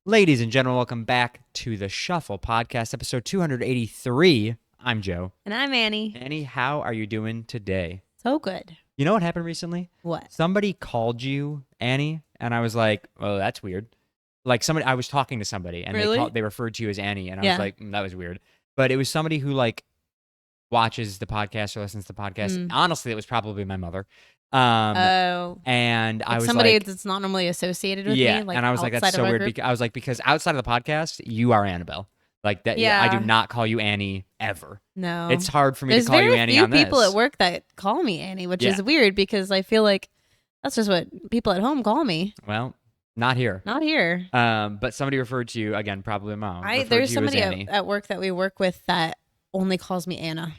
Ladies and gentlemen, welcome back to the Shuffle Podcast, episode 283. I'm Joe. And I'm Annie. Annie, how are you doing today? So good. You know what happened recently? What? Somebody called you, Annie, and I was like, oh, that's weird. Like I was talking to somebody, and Really? they referred to you as Annie, and I Yeah. was like, that was weird. But it was somebody who watches the podcast or listens to the podcast. Honestly, it was probably my mother. And I was somebody like, that's not normally associated with yeah, me. Like and I was like, outside that's of so our weird. group. I was like, because outside of the podcast, you are Annabelle. Like that. Yeah. I do not call you Annie ever. No, It's hard for me There's to call you very Annie few on this. people at work that call me Annie, which Yeah. is weird because I feel like that's just what people at home call me. Well, not here. Not here. But somebody referred to you again, probably mom. There's to you somebody as Annie. at work that we work with that only calls me Anna.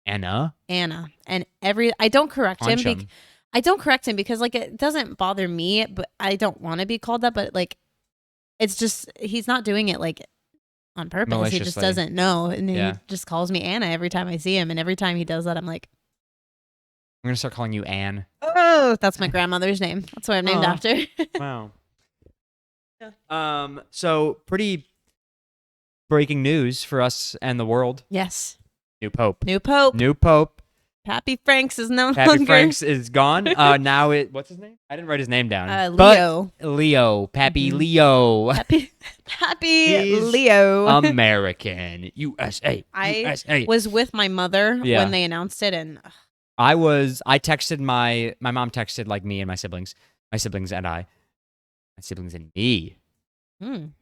Anna. And I don't correct him. Punch him. I don't correct him because it doesn't bother me, but I don't want to be called that. But it's just he's not doing it on purpose. He just Maliciously. doesn't know, and Yeah. he just calls me Anna every time I see him. And every time he does that, I'm like, I'm gonna start calling you Anne. oh, that's my grandmother's name. That's what I'm named Aw. after. Wow. Yeah. So pretty breaking news for us and the world. Yes, New Pope. new pope. New Pope. Pappy Franks is no Pappy longer. Franks is gone. Now what's his name? I didn't write his name down. Leo. But Leo. Pappy Mhm. Leo. Happy He's Leo. American. USA. I USA. was with my mother Yeah. when they announced it, and I texted my mom texted me and my siblings and I. My siblings and me.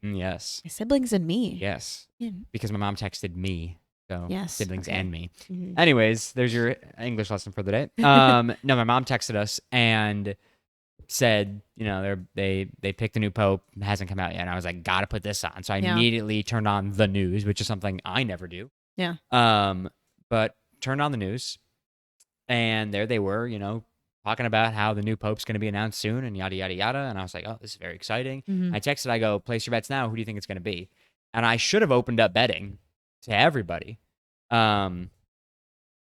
Yes. my siblings and me. Yes. Yeah. Because my mom texted me. So Yes, siblings okay. and me. Mhm. Anyways, there's your English lesson for the day. No, my mom texted us and said, they picked a new pope, it hasn't come out yet. And I was like, gotta put this on. So I Yeah. immediately turned on the news, which is something I never do. Yeah. But turned on the news, and there they were, talking about how the new pope's going to be announced soon and yada yada yada. And I was like, oh, this is very exciting. Mhm. I texted, I go, place your bets now. Who do you think it's going to be? And I should have opened up betting to everybody,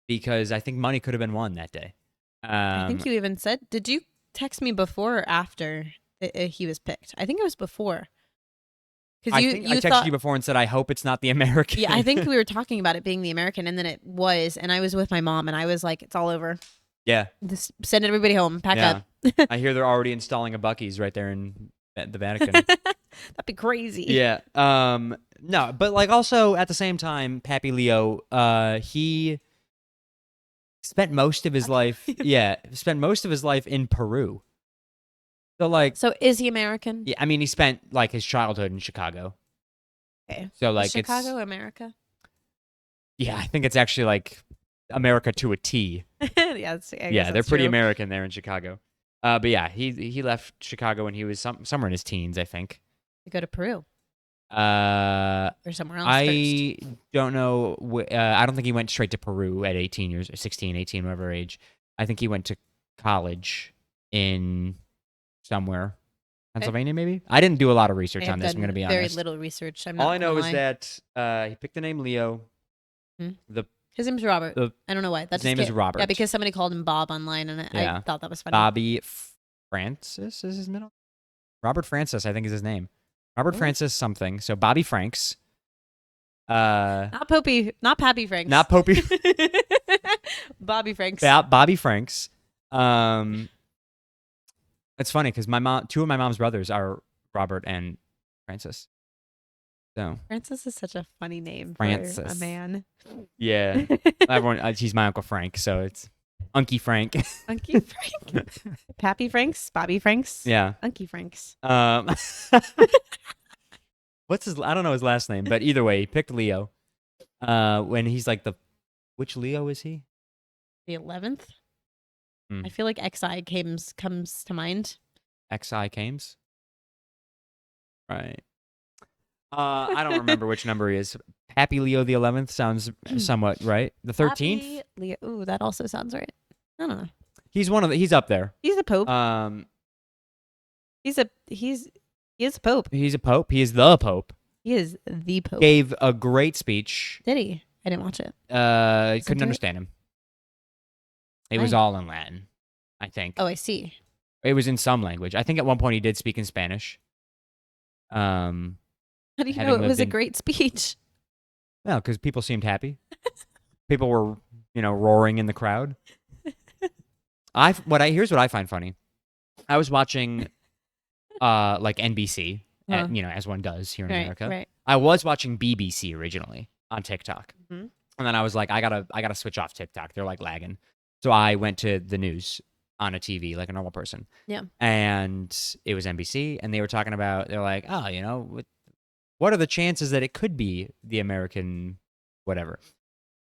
because I think money could have been won that day. I think you even said, did you text me before or after he was picked? I think it was before. I Because think I texted you before and said, I hope it's not the American. Yeah, I think we were talking about it being the American, and then it was, and I was with my mom, and I was like, it's all over. Yeah. Just send everybody home, pack Yeah. up. I hear they're already installing a Buc-ee's right there in the Vatican. That'd be crazy. Yeah. No, but also at the same time, Pappy Leo, he spent most of his life, spent most of his life in Peru. So So is he American? yeah, I mean, he spent his childhood in Chicago. Okay. So Is Chicago, America? yeah, I think it's actually America to a T. Yeah, They're pretty American there in Chicago. But yeah, he left Chicago when he was somewhere in his teens, I think. To go to Peru Or somewhere else I first. don't know. I don't think he went straight to Peru at 18 years, 16, 18, whatever age. I think he went to college in somewhere. Pennsylvania, maybe? I didn't do a lot of research on this, I'm going to be very honest. little research. All I know is that he picked the name Leo. His name's Robert. I don't know why. His name is Robert. Yeah, because somebody called him Bob online, and Yeah. I thought that was funny. Bobby Francis is his middle? Robert Francis, I think, is his name. Robert Really? Francis something. So Bobby Franks. Not Pappy Franks. Not Popey. Bobby Franks. Bobby Franks. It's funny because two of my mom's brothers are Robert and Francis. So Francis is such a funny name for Francis. a man. yeah, everyone. He's my Uncle Frank, so it's Unky Frank. Unky Frank. Pappy Franks. Bobby Franks. Yeah. Unky Franks. What's his? I don't know his last name, but either way, he picked Leo. When he's which Leo is he? The 11th. Hmm. I feel like XI comes to mind. XI Cames. Right. I don't remember which number he is. Happy Leo the 11th sounds somewhat right. The 13th. Pappy Leo. Ooh, that also sounds right. I don't know. He's up there. He's a pope. He is a pope. He's a pope. He is the pope. He is the pope. Gave a great speech. Did he? I didn't watch it. Couldn't to it? understand him. It was Why? all in Latin, I think. Oh, I see. It was in some language. I think at one point he did speak in Spanish. Um, How do you know having it was lived a in- great speech? no, because people seemed happy. People were, roaring in the crowd. Here's what I find funny. I was watching, like NBC, Huh. as one does here in Right, America. right. I was watching BBC originally on TikTok, Mhm. and then I was like, I gotta switch off TikTok. They're like lagging, so I went to the news on a TV like a normal person. Yeah. And it was NBC, and they were talking about. They're like, oh, what are the chances that it could be the American whatever?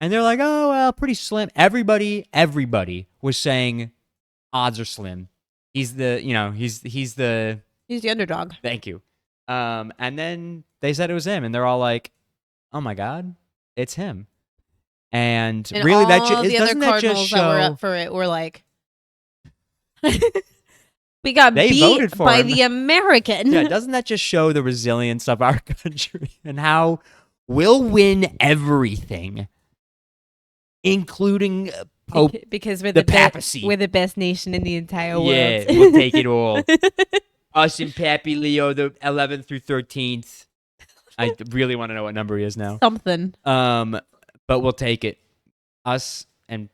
And they're like, oh well, pretty slim. Everybody was saying odds are slim. He's the, he's the. He's the underdog. Thank you. And then they said it was him, and they're all like, "Oh my god, it's him!" And really, all the other doesn't that just Cardinals that were show up for it were like, we got They beat voted for by him. the American. yeah, doesn't that just show the resilience of our country and how we'll win everything, including Pope? Because we're the the best, papacy. we're the best nation in the entire world. Yeah, we'll take it all. Us and Pappy Leo, the 11th through 13th. I really want to know what number he is now. Something. But we'll take it. Us and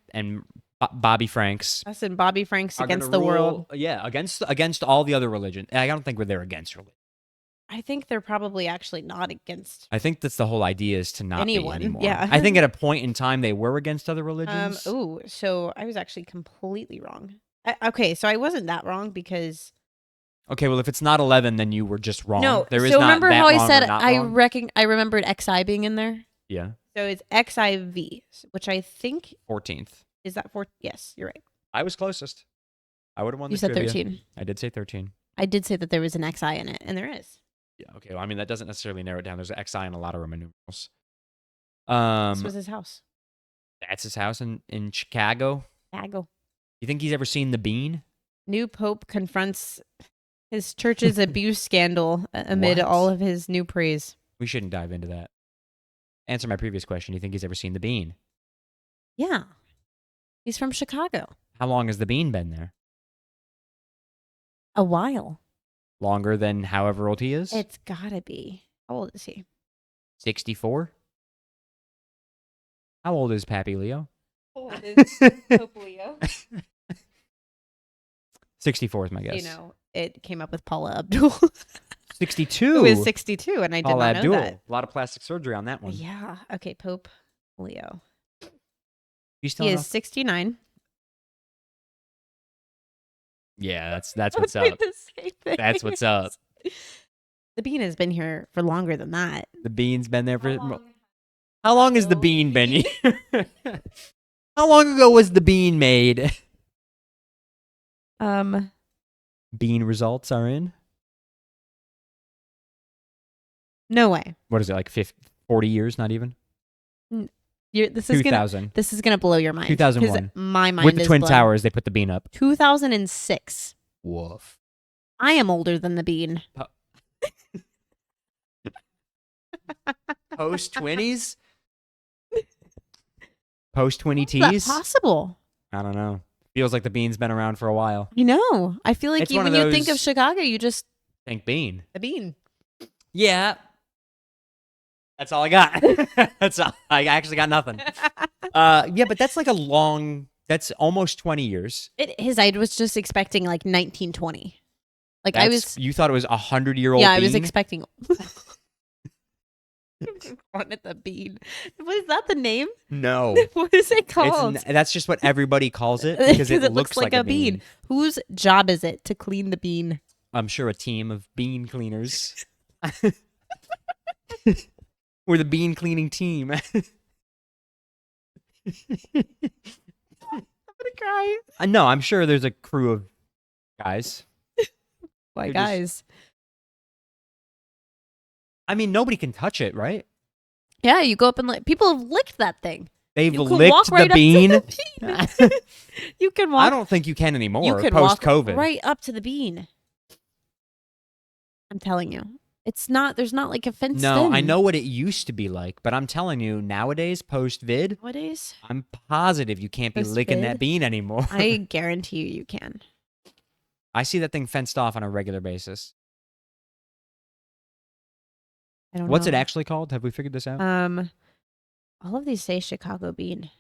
Bobby Franks Us and Bobby Franks are against gonna the world. rule- Yeah, against all the other religions. I don't think they're against religion. I think they're probably actually not against. I think that's the whole idea is to not Anyone, be anymore. yeah. I think at a point in time they were against other religions. Oh, so I was actually completely wrong. Okay, so I wasn't that wrong because Okay, well if it's not 11, then you were just wrong. no. There is So not remember that how I wrong or said not I wrong. I remembered XI being in there. Yeah, So it's XIV, which I think 14th. is that four. Yes, you're right. I was closest. I would have won. You the said trivia. 13. I did say 13. I did say that there was an XI in it, and there is. Yeah. Okay. Well, I mean that doesn't necessarily narrow it down. There's an XI and a lot of Roman numerals. This was his house. That's his house in Chicago. Dago. You think he's ever seen the Bean? New Pope confronts his church's abuse scandal amid What? all of his new praise. We shouldn't dive into that. Answer my previous question. You think he's ever seen the Bean? Yeah. He's from Chicago. How long has the Bean been there? A while. Longer than however old he is? It's gotta be. How old is he? 64? How old is Pappy Leo? Pope Leo. 64 is my guess. You know, it came up with Paula Abdul. 62. Who is 62, and I did Paula not know Abdul. that. A lot of plastic surgery on that one. Yeah. Okay, Pope Leo. You still He know? is 69. Yeah, that's what's We're up. the same thing. That's what's up. The Bean has been here for longer than that. The Bean's been there for. How long has the Bean been here? How long ago was the Bean made? Bean results are in. No way. What is it, like 40 years? Not even? This is gonna 2000. blow your mind. 2001. 'Cause my mind With the is Twin blown. Towers, they put the Bean up. 2006. Woof. I am older than the Bean. Post 20s? Post 20 Is that T's? possible? I don't know. Feels like the Bean's been around for a while. You know, I feel like It's one when of you think of those- Chicago, you just Think Bean. the Bean. Yeah. That's all I got. That's all. I actually got nothing. Yeah, but that's like that's almost 20 years. I was just expecting like 1920. Like I was, You thought it was 100-year-old yeah, I was Bean? expecting. Calling it the Bean. Was that the name? No. What is it called? That's just what everybody calls it because it looks like a bean. Whose job is it to clean the bean? I'm sure a team of bean cleaners. We're the bean cleaning team. I'm gonna cry. No, I'm sure there's a crew of guys. Why, They're just- guys? I mean, nobody can touch it, right? Yeah, you go up and people have licked that thing. They've You can licked walk the right bean. up to the bean. You can walk. I don't think you can anymore. You can Post walk COVID. right up to the bean. I'm telling you, it's not. There's not like a fence. No, I know what it used to be like, but I'm telling you, nowadays, post vid, Nowadays, I'm positive you can't be licking that Post-vid? bean anymore. I guarantee you can. I see that thing fenced off on a regular basis. I don't What's know. it actually called? Have we figured this out? All of these say Chicago bean.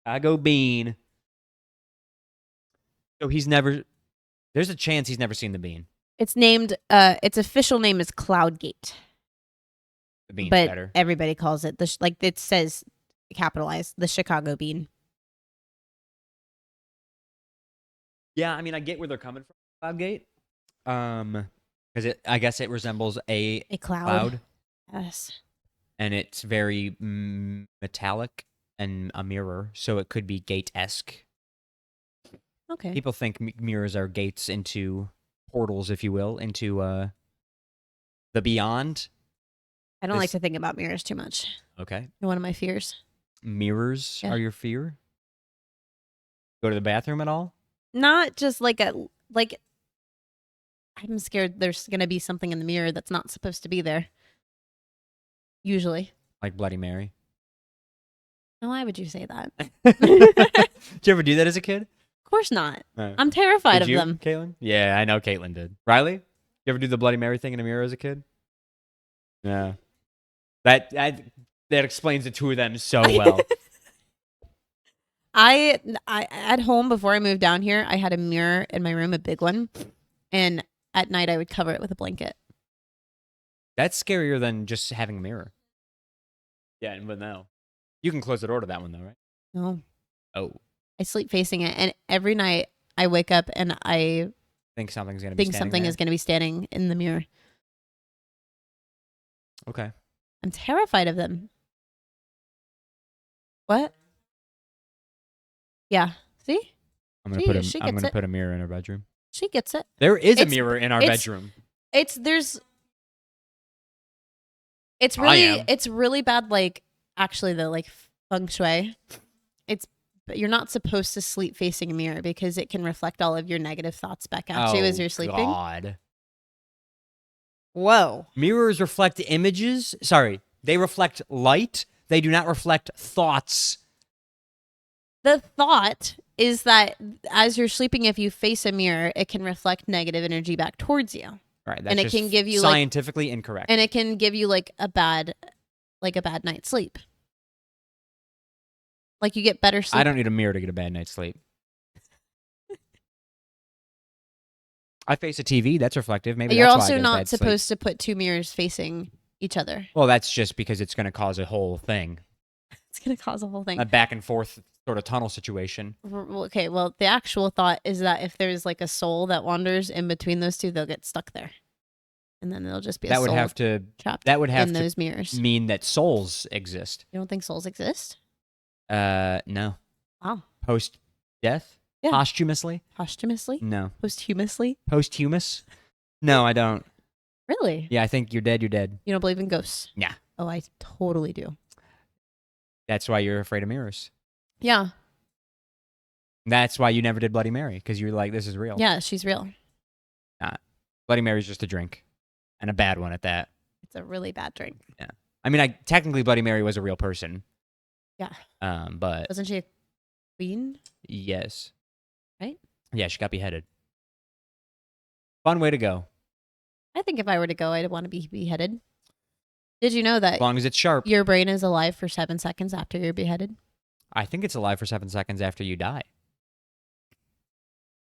Chicago bean. So he's never. There's a chance he's never seen the bean. It's named. Its official name is Cloudgate, The bean's but better. everybody calls it like it says capitalized the Chicago bean. Yeah, I mean, I get where they're coming from. Cloudgate. Because I guess it resembles a A cloud. cloud, Yes. and it's very metallic and a mirror, so it could be gate-esque. Okay. People think mirrors are gates into portals, if you will, into the beyond. I don't like this- to think about mirrors too much. Okay. One of my fears. Mirrors Yeah. are your fear? Go to the bathroom at all? Not just like I'm scared there's gonna be something in the mirror that's not supposed to be there. Usually. Like Bloody Mary? Now, why would you say that? Did you ever do that as a kid? Of course not. No. I'm terrified Did of you, them. Caitlin? Yeah, I know Caitlin did. Riley? You ever do the Bloody Mary thing in a mirror as a kid? Yeah. That explains the two of them so well. I at home before I moved down here, I had a mirror in my room, a big one, and at night I would cover it with a blanket. That's scarier than just having a mirror. Yeah, but no. You can close the door to that one, though, right? No, Oh. I sleep facing it, and every night I wake up and I Think something's going to be think standing something there? is going to be standing in the mirror. Okay. I'm terrified of them. What? Yeah. See? I'm going She- to put she I'm gets going to it. put a mirror in our bedroom. She gets it. There is a It's- mirror in our it's- bedroom. It's I really am. it's really bad, like actually the like feng shui. But you're not supposed to sleep facing a mirror because it can reflect all of your negative thoughts back at you as you're sleeping. God. Whoa. Mirrors reflect images. Sorry, they reflect light. They do not reflect thoughts. The thought is that as you're sleeping, if you face a mirror, it can reflect negative energy back towards you. Right. That's And it just can give you, like- scientifically incorrect. And it can give you like a bad night's sleep. Like you get better sleep. I don't need a mirror to get a bad night's sleep. I face a TV. That's reflective. Maybe You're that's why I also get a not bad sleep. supposed to put two mirrors facing each other. Well, that's just because it's going to cause a whole thing, It's going to cause a whole thing. a back and forth sort of tunnel situation. Okay, well, the actual thought is that if there's like a soul that wanders in between those two, they'll get stuck there. And then there'll just be a That would soul have to. trapped That would have in to those mirrors. mean that souls exist. You don't think souls exist? No. Wow. Post death. Yeah. Posthumously. Posthumously? No. Posthumously? Posthumous. No, I don't. Really? Yeah, I think you're dead. You're dead. You don't believe in ghosts? Yeah. Oh, I totally do. That's why you're afraid of mirrors. Yeah. That's why you never did Bloody Mary, because you're like, this is real. Yeah, she's real. Bloody Mary's just a drink, and a bad one at that. It's a really bad drink. I mean, technically Bloody Mary was a real person. Yeah. But Wasn't she a queen? yes. Right? Yeah, she got beheaded. Fun way to go. I think if I were to go, I'd want to be beheaded. Did you know that As long as it's sharp. your brain is alive for 7 seconds after you're beheaded? I think it's alive for 7 seconds after you die.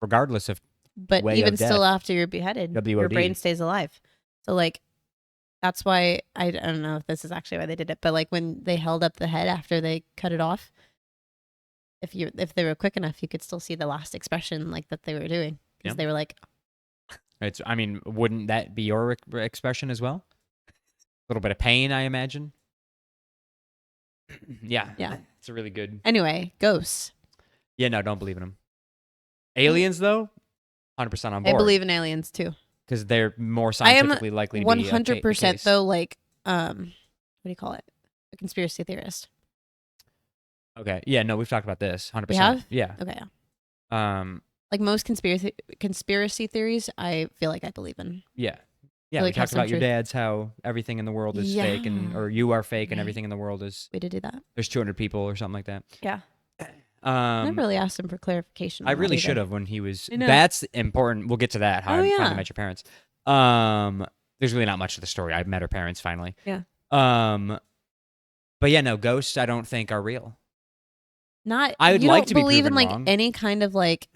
Regardless of But way even of still death. after you're beheaded, your WOD. brain stays alive. So like that's why I don't know if this is actually why they did it, but like when they held up the head after they cut it off, if they were quick enough, you could still see the last expression like that they were doing because Yeah. they were like, I mean, wouldn't that be your expression as well? A little bit of pain, I imagine. Yeah. Yeah. It's a really good. anyway, ghosts. Yeah, no, don't believe in them. Aliens, though, 100% on board. I believe in aliens too. because they're more I am scientifically likely to be 100% case. though, like what do you call it? A conspiracy theorist. Okay. Yeah. No, we've talked about this. 100%. We have? Yeah. Okay. Like most conspiracy theories, I feel like I believe in. Yeah. Yeah. Like we have talked some about your truth. dad's how everything in the world is fake and Yeah. or you are fake and Right. everything in the world is Way to do that. there's 200 people or something like that. Yeah. I never Um, really asked him for clarification. I on that really either. should have when he was. I know. That's important. We'll get to that. How Oh, I yeah. finally met your parents. There's really not much to the story. I met her parents finally. Yeah. But yeah, no, ghosts I don't think are real. Not I would you like don't to be believe in proven like wrong. any kind of like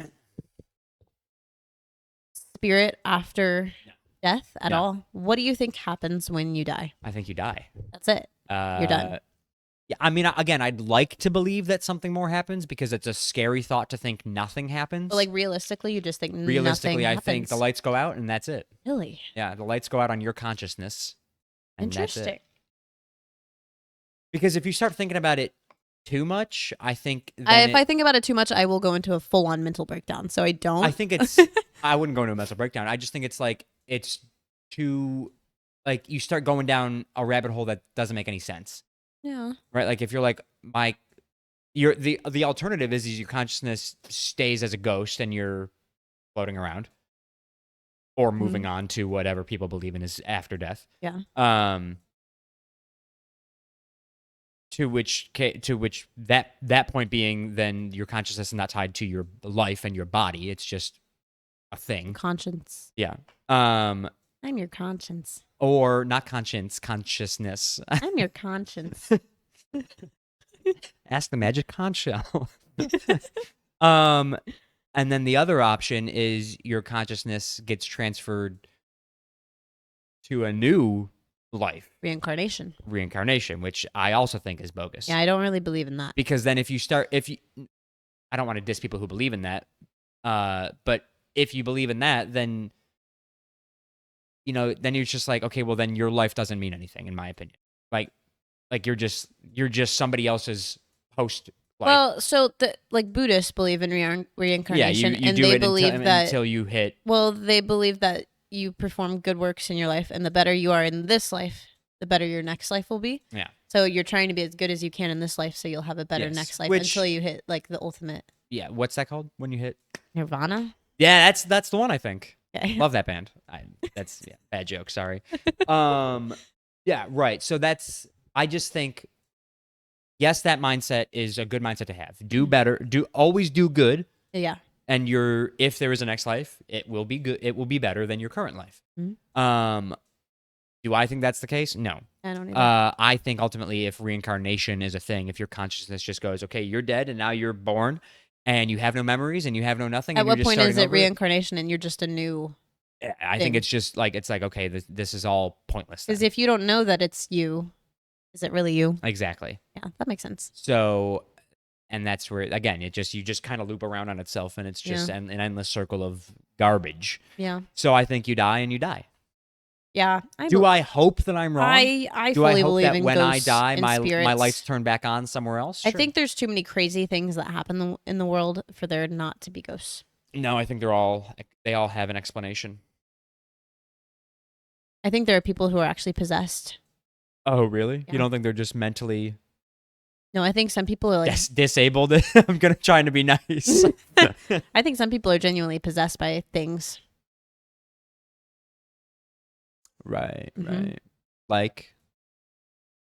spirit after No. death at No. all. What do you think happens when you die? I think you die. That's it. You're done. Yeah, I mean, again, I'd like to believe that something more happens because it's a scary thought to think nothing happens. But like realistically, you just think Realistically, nothing I happens. think the lights go out and that's it. Really Yeah, the lights go out on your consciousness, and that's interesting. it. Because if you start thinking about it too much, I think then If I think about it too much, I will go into a full-on mental breakdown. So I don't. I think it's. I wouldn't go into a mental breakdown. I just think it's like it's too, like you start going down a rabbit hole that doesn't make any sense, Yeah. right? Like if you're like you're the alternative is your consciousness stays as a ghost and you're floating around, or moving on to whatever people believe in is after death. Yeah. To which that point being, then your consciousness is not tied to your life and your body. It's just a thing. Conscience. Yeah. I'm your conscience. Or not consciousness. I'm your conscience. Ask the magic conch shell. And then the other option is your consciousness gets transferred to a new life, Reincarnation. reincarnation, which I also think is bogus. Yeah, I don't really believe in that. Because then I don't want to diss people who believe in that, but if you believe in that, then then you're just like, okay, well then your life doesn't mean anything, in my opinion. Like you're just somebody else's post life. Well, so like Buddhists believe in reincarnation, you and do they it believe until you hit. Well, they believe that you perform good works in your life, and the better you are in this life, the better your next life will be. Yeah. So you're trying to be as good as you can in this life, so you'll have a better Yes, next life which- until you hit like the ultimate Yeah, what's that called when you hit? nirvana. Yeah, that's the one, I think. Yeah. Love that band. That's bad joke. Sorry. Yeah, right. So I just think, yes, that mindset is a good mindset to have. Do better. Always do good. Yeah. And if there is a next life, it will be good. It will be better than your current life. Mhm. Do I think that's the case? No. I don't either. I think ultimately, if reincarnation is a thing, if your consciousness just goes, okay, you're dead and now you're born, and you have no memories and you have no nothing. At and you're what just point is starting it over, reincarnation and you're just a new? I think it's just like okay, this is all pointless. Because then. if you don't know that it's you, is it really you? Exactly. Yeah, that makes sense. So, and that's where again, you just kind of loop around on itself, and it's just an endless circle of garbage. Yeah. So I think you die and you die. Yeah. Do I hope that I'm wrong? I Do I fully hope believe that in when I ghosts die, and my spirits. lights turn back on somewhere else? I Sure. think there's too many crazy things that happen in the world for there not to be ghosts. No, I think they all have an explanation. I think there are people who are actually possessed. Oh, really? Yeah. You don't think they're just mentally No, I think some people are like. disabled? I'm gonna try to be nice. I think some people are genuinely possessed by things. Right, Mhm. right. Like,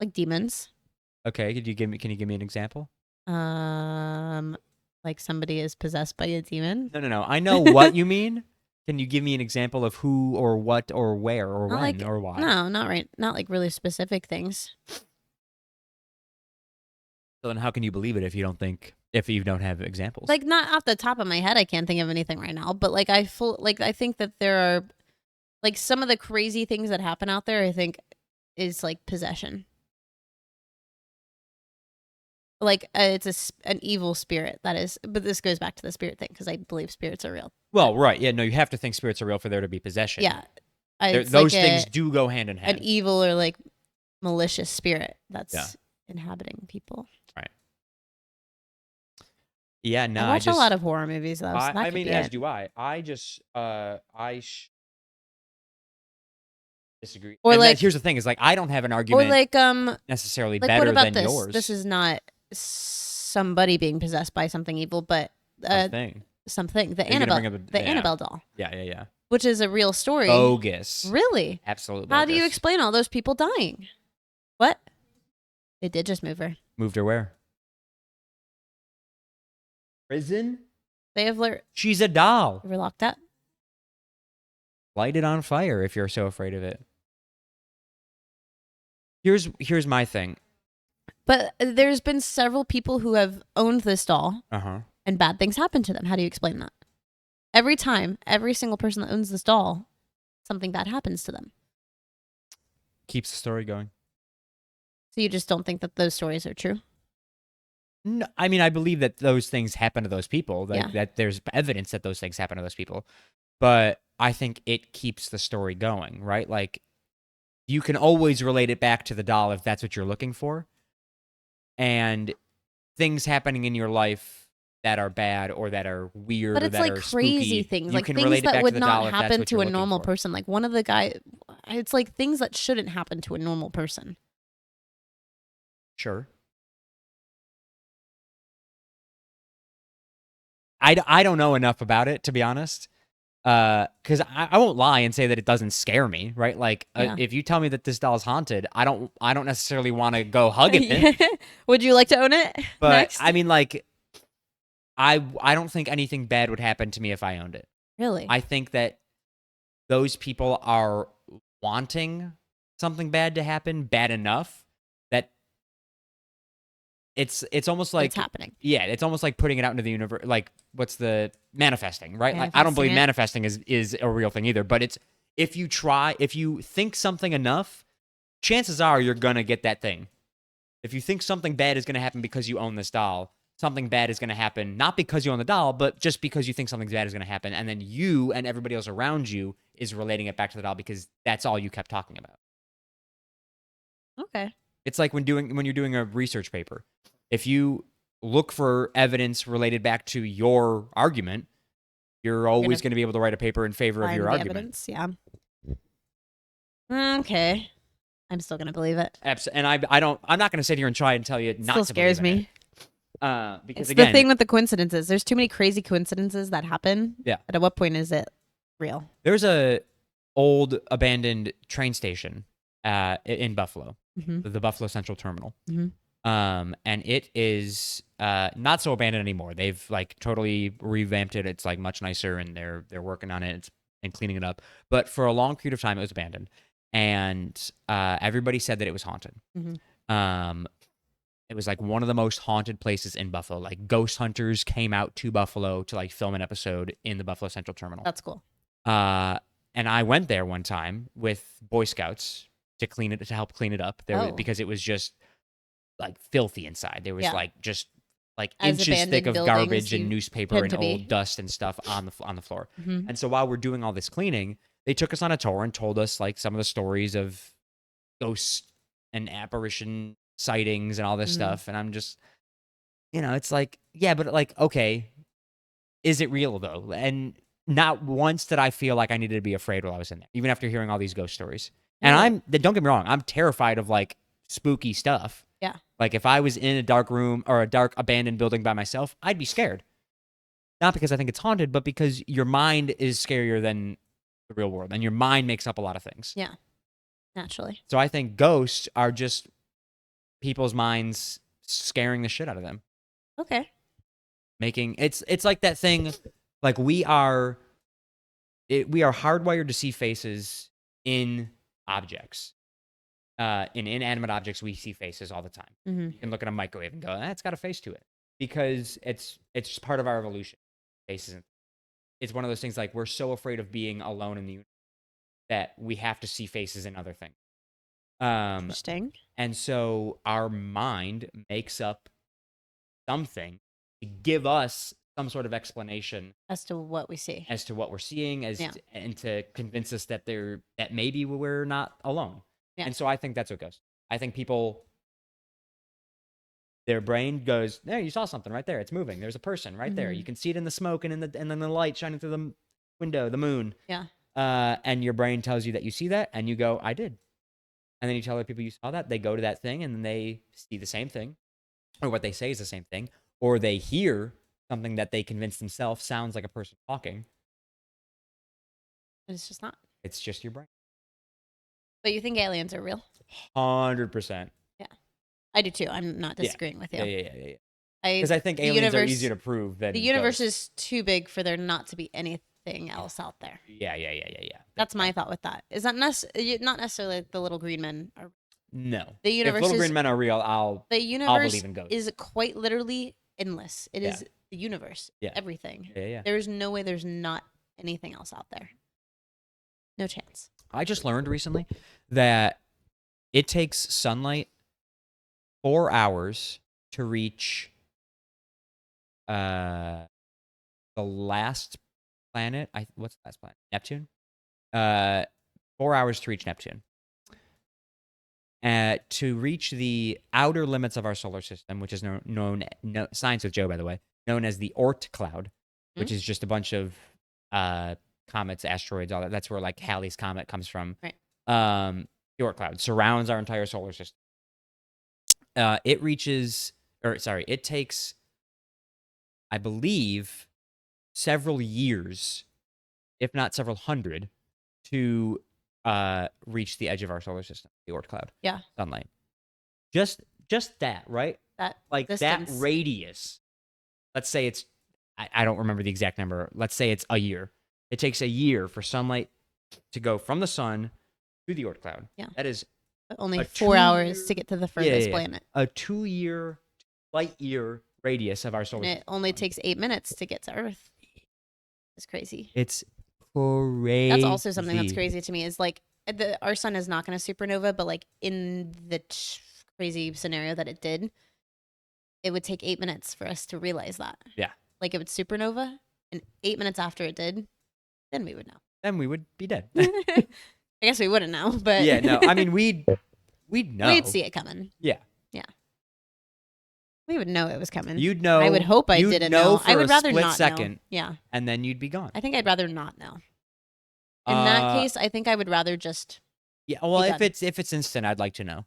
Like demons. okay, can you give me an example? Like somebody is possessed by a demon. No. I know what you mean. Can you give me an example of who or what or where or Not when like- or why? No, not right. Not like really specific things. So then how can you believe it if you don't have examples? Like not off the top of my head, I can't think of anything right now. But like I think that there are like some of the crazy things that happen out there. I think is like possession. Like it's an evil spirit that is. But this goes back to the spirit thing because I believe spirits are real. Well, right. Yeah, no, you have to think spirits are real for there to be possession. Yeah, Those things do go hand in hand. an evil or like malicious spirit that's Yeah. inhabiting people. Yeah, no, I watch a lot of horror movies though. So that I could mean, be as it. do I. I just disagree. Or And like- here's the thing: is like I don't have an Or argument like necessarily like better what about than this? yours. This is not somebody being possessed by something evil, but thing. something. The Are you gonna Annabelle, bring up the yeah. Annabelle doll, Yeah. which is a real story. Bogus. Really? Absolute How do you bogus. explain all those people dying? What? They did just move her. Moved her where? Prison? They have She's a doll. were locked up. Light it on fire if you're so afraid of it. Here's my thing. But there's been several people who have owned this doll Uh-huh. and bad things happen to them. How do you explain that? Every time, every single person that owns this doll, something bad happens to them. Keeps the story going. So you just don't think that those stories are true? No, I mean, I believe that those things happen to those people. Like Yeah. that there's evidence that those things happen to those people. But I think it keeps the story going, right? Like you can always relate it back to the doll if that's what you're looking for. And things happening in your life that are bad or that are weird But or it's that like are crazy spooky, things, you like can things relate it that back would to the doll not if that's happen what to you're a looking normal for. person. Like one of the guy, it's like things that shouldn't happen to a normal person. Sure. I don't know enough about it, to be honest. Because I won't lie and say that it doesn't scare me, right? Like, Yeah. if you tell me that this doll's haunted, I don't necessarily want to go hugging it. Would you like to own it But next? I mean, like, I don't think anything bad would happen to me if I owned it. Really? I think that those people are wanting something bad to happen bad enough that it's almost like it's happening. yeah, it's almost like putting it out into the universe. Like, what's the manifesting, right? Like, I don't believe Manifesting manifesting is a real thing either. But it's if you think something enough, chances are you're gonna get that thing. If you think something bad is gonna happen because you own this doll, something bad is gonna happen not because you own the doll, but just because you think something bad is gonna happen, and then you and everybody else around you is relating it back to the doll because that's all you kept talking about. Okay. It's like when you're doing a research paper. If you look for evidence related back to your argument, you're always going to be able to write a paper in favor of Find your the argument. evidence, yeah. Okay. I'm still gonna believe it. And I'm not going to sit here and try and tell you not Still to believe scares in me. it. Because It's again, the thing with the coincidences. There's too many crazy coincidences that happen. Yeah. But at what point is it real? there's a old abandoned train station in Buffalo, Mm-hmm. the Buffalo Central Terminal. Mhm. And it is not so abandoned anymore. They've like totally revamped it. It's like much nicer, and they're working on it and cleaning it up. But for a long period of time, it was abandoned, and everybody said that it was haunted. Mhm. It was like one of the most haunted places in Buffalo. Like ghost hunters came out to Buffalo to like film an episode in the Buffalo Central Terminal. That's cool. And I went there one time with Boy Scouts to help clean it up there because it was just like filthy inside. There was like just like As inches thick abandoned of buildings, garbage and you newspaper tend and to be. old dust and stuff on the floor. Mhm. And so while we're doing all this cleaning, they took us on a tour and told us like some of the stories of ghosts and apparition sightings and all this Mhm. stuff. And I'm just, it's like, yeah, but like, okay, is it real though? And not once did I feel like I needed to be afraid while I was in there, even after hearing all these ghost stories. And don't get me wrong, I'm terrified of like spooky stuff. Yeah. Like if I was in a dark room or a dark abandoned building by myself, I'd be scared. Not because I think it's haunted, but because your mind is scarier than the real world, and your mind makes up a lot of things. Yeah. Naturally. So I think ghosts are just people's minds scaring the shit out of them. Okay. Making it's like that thing, like we are hardwired to see faces in objects. In inanimate objects, we see faces all the time. Mm-hmm. You can look at a microwave and go, it's got a face to it, because it's just part of our evolution. Faces. It's one of those things like we're so afraid of being alone in the universe that we have to see faces in other things. Interesting. And so our mind makes up something to give us some sort of explanation As to what we see. as to what we're seeing, and to convince us that that maybe we're not alone. Yeah. And so I think that's what goes. I think people, their brain goes, there, you saw something right there. It's moving. There's a person right there. You can see it in the smoke and then the light shining through the window, the moon. Yeah. And your brain tells you that you see that, and you go, I did. And then you tell other people you saw that. They go to that thing, and then they see the same thing, or what they say is the same thing, or they hear something that they convince themselves sounds like a person talking. But it's just not. It's just your brain. But you think aliens are real? 100%. Yeah. I do too. I'm not disagreeing with you. Yeah. Because I think aliens are easier to prove than the universe ghosts. is too big for there not to be anything else out there. Yeah. That's my thought with that. Is that not necessarily like the little green men are. no. The If universe Little is Green Men are real, I'll the universe believe in ghosts. is quite literally endless. It Yeah. is the universe. Yeah. Everything. Yeah. There is no way there's not anything else out there. No chance. I just learned recently that it takes sunlight 4 hours to reach the last planet. What's the last planet? Neptune. 4 hours to reach Neptune. To reach the outer limits of our solar system, which is known Science with Joe, by the way, known as the Oort cloud, which is just a bunch of comets, asteroids, all that. That's where like Halley's comet comes from. Right. The Oort cloud surrounds our entire solar system. It takes, I believe, several years, if not several hundred, to reach the edge of our solar system, the Oort cloud. Yeah. Sunlight. Just that, right? That Like distance. that radius. Let's say it's, I don't remember the exact number. Let's say it's a year. It takes a year for sunlight to go from the sun to the Oort cloud. Yeah. That is Only a 4 hours 2 year to get to the furthest yeah. planet. a 2-year light year radius of our solar And system. it only takes 8 minutes to get to Earth. It's crazy. It's crazy. That's also something that's crazy to me is like our sun is not going to supernova, but like in the crazy scenario that it did, it would take 8 minutes for us to realize that. Yeah. Like it would supernova, and 8 minutes after it did, then we would know. Then we would be dead. I guess we wouldn't know, but yeah, no. I mean, we'd know. we'd see it coming. Yeah. Yeah. We would know it was coming. You'd know. I would hope I you'd didn't know know. for I would a rather split not second, know. Yeah. and then you'd be gone. I think I'd rather not know. In that case, I think I would rather just Yeah, well, be if done. it's instant, I'd like to know.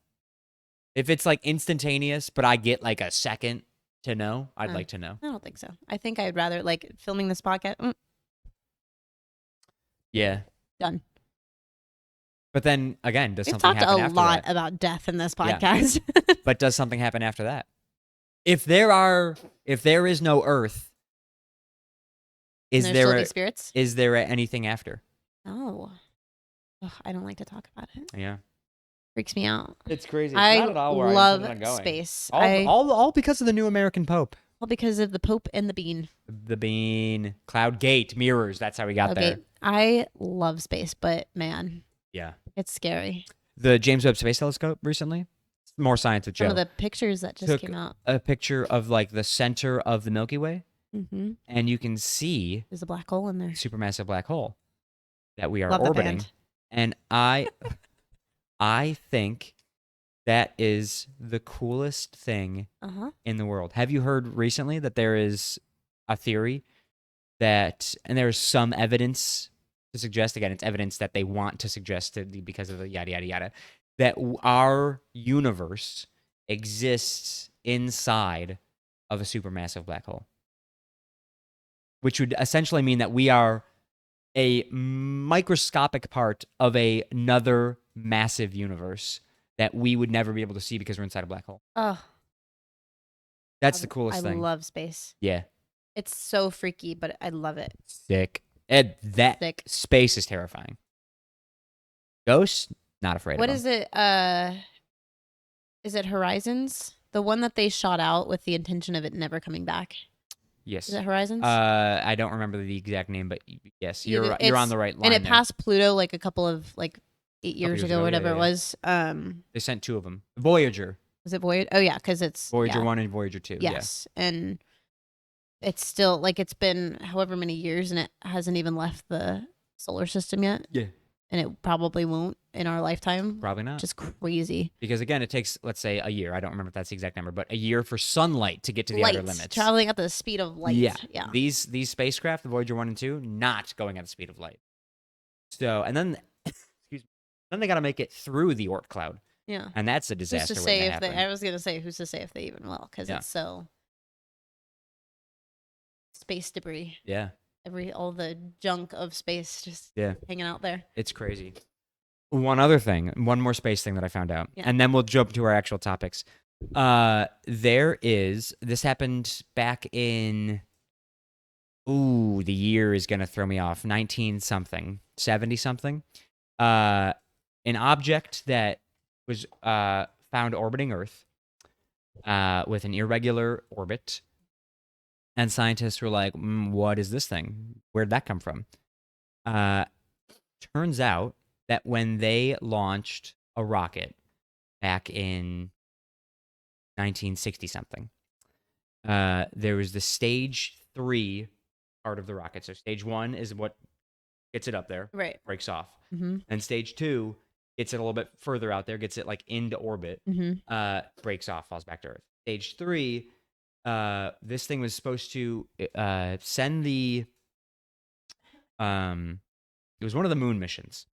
If it's like instantaneous, but I get like a second to know, I'd like to know. I don't think so. I think I'd rather like filming this podcast. Yeah. Done. But then again, does We've something talked happen a after lot that? about death in this Yeah. podcast. But does something happen after that? If there is no Earth, And there's still be spirits? is there anything after? Oh. Ugh, I don't like to talk about it. Yeah. Freaks me out. It's crazy. I love space. All because of the new American Pope. Well, because of the Pope and the Bean. The bean, cloud gate, mirrors. That's how we got there. I love space, but man, Yeah. it's scary. The James Webb Space Telescope recently, more Science with Joe, Some of the pictures that just took came out. a picture of like the center of the Milky Way, Mm-hmm. and you can see There's a black hole in there. supermassive black hole that we are Love that orbiting. band. And I think that is the coolest thing Uh-huh. in the world. Have you heard recently that there is a theory that, and there's some evidence to suggest, again, it's evidence that they want to suggest because of the yada, yada, yada, that our universe exists inside of a supermassive black hole, which would essentially mean that we are a microscopic part of another massive universe that we would never be able to see because we're inside a black hole. Oh, That's the coolest thing. I love space. Yeah. It's so freaky, but I love it. Sick. And that Sick. space is terrifying. Ghosts, not afraid What of is them. it? Is it Horizons? The one that they shot out with the intention of it never coming back. Yes. Is it Horizons? I don't remember the exact name, but yes, you're on It's- the right line. and it there. passed Pluto like a couple of 8 years years ago, ago, whatever yeah, it yeah. was. They sent 2 of them. Voyager. Was it Voyager? Oh yeah, because it's Voyager yeah. 1 and Voyager 2. Yes, and it's still it's been however many years, and it hasn't even left the solar system yet, Yeah. and it probably won't in our lifetime. Probably not. Just crazy. Because again, it takes, let's say, a year. I don't remember if that's the exact number, but a year for sunlight to get to the outer Lights limits. traveling at the speed of light. Yeah. Yeah. These spacecraft, the Voyager 1 and 2, not going at the speed of light. So, and then, excuse me, then they got to make it through the Oort cloud. Yeah. And that's a Who's disaster to waiting say to if happen. they? I was gonna say who's to say if they even will, because Yeah. it's so space debris. Yeah. All the junk of space just Yeah. hanging out there. It's crazy. One other thing, one more space thing that I found out, Yeah. and then we'll jump to our actual topics. This happened back in, the year is going to throw me off, 19 something, 70 something. An object that was found orbiting Earth with an irregular orbit. And scientists were like, what is this thing? Where'd that come from? Turns out that when they launched a rocket back in 1960 something, there was the stage 3 part of the rocket. So stage 1 is what gets it up there, Right. breaks off. Mm-hmm. And stage 2 gets it a little bit further out there, gets it like into orbit, Mm-hmm. breaks off, falls back to Earth. Stage 3, this thing was supposed to send the it was one of the moon missions.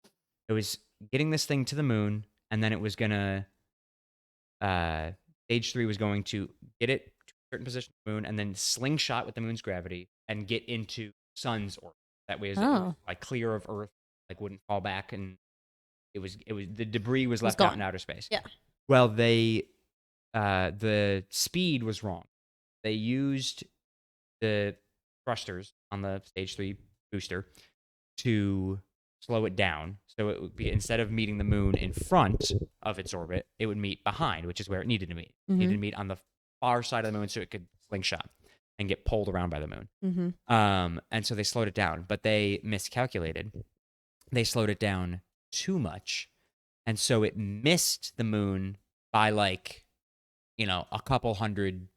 It was getting this thing to the moon, and then it was gonna stage 3 was going to get it to a certain position on the moon, and then slingshot with the moon's gravity and get into sun's orbit. That way, as it was, like clear of Earth, like wouldn't fall back, and it was the debris was left out in outer space. Yeah. Well, the speed was wrong. They used the thrusters on the stage 3 booster to slow it down. So it would be, instead of meeting the moon in front of its orbit, it would meet behind, which is where it needed to meet. It needed to meet on the far side of the moon so it could slingshot and get pulled around by the moon. Mm-hmm. And so they slowed it down, but they miscalculated. They slowed it down too much. And so it missed the moon by like, a couple hundred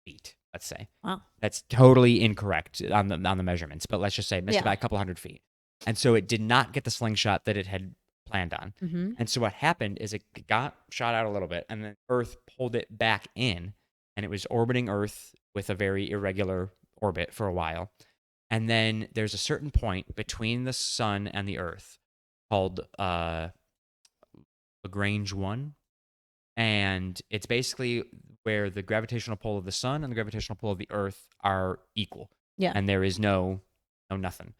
feet, let's say. Wow. That's totally incorrect on the measurements, but let's just say it missed it by a couple hundred feet. And so it did not get the slingshot that it had planned on. Mm-hmm. And so what happened is it got shot out a little bit, and then Earth pulled it back in, and it was orbiting Earth with a very irregular orbit for a while. And then there's a certain point between the sun and the Earth called Lagrange 1. And it's basically where the gravitational pull of the sun and the gravitational pull of the Earth are equal. Yeah. And there is no nothing.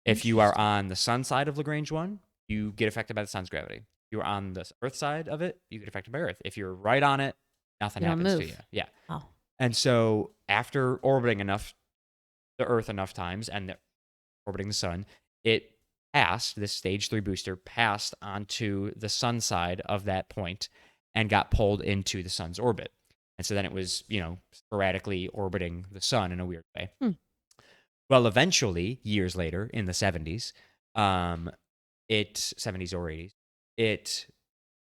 If you are on the sun side of Lagrange 1, you get affected by the sun's gravity. If you are on the Earth side of it, you get affected by Earth. If you're right on it, nothing happens to you. Yeah. Oh. And so after orbiting the Earth enough times and orbiting the sun, it passed, this stage 3 booster passed onto the sun side of that point and got pulled into the sun's orbit. And so then it was, sporadically orbiting the sun in a weird way. Well, eventually, years later, in the 70s, 70s or 80s, it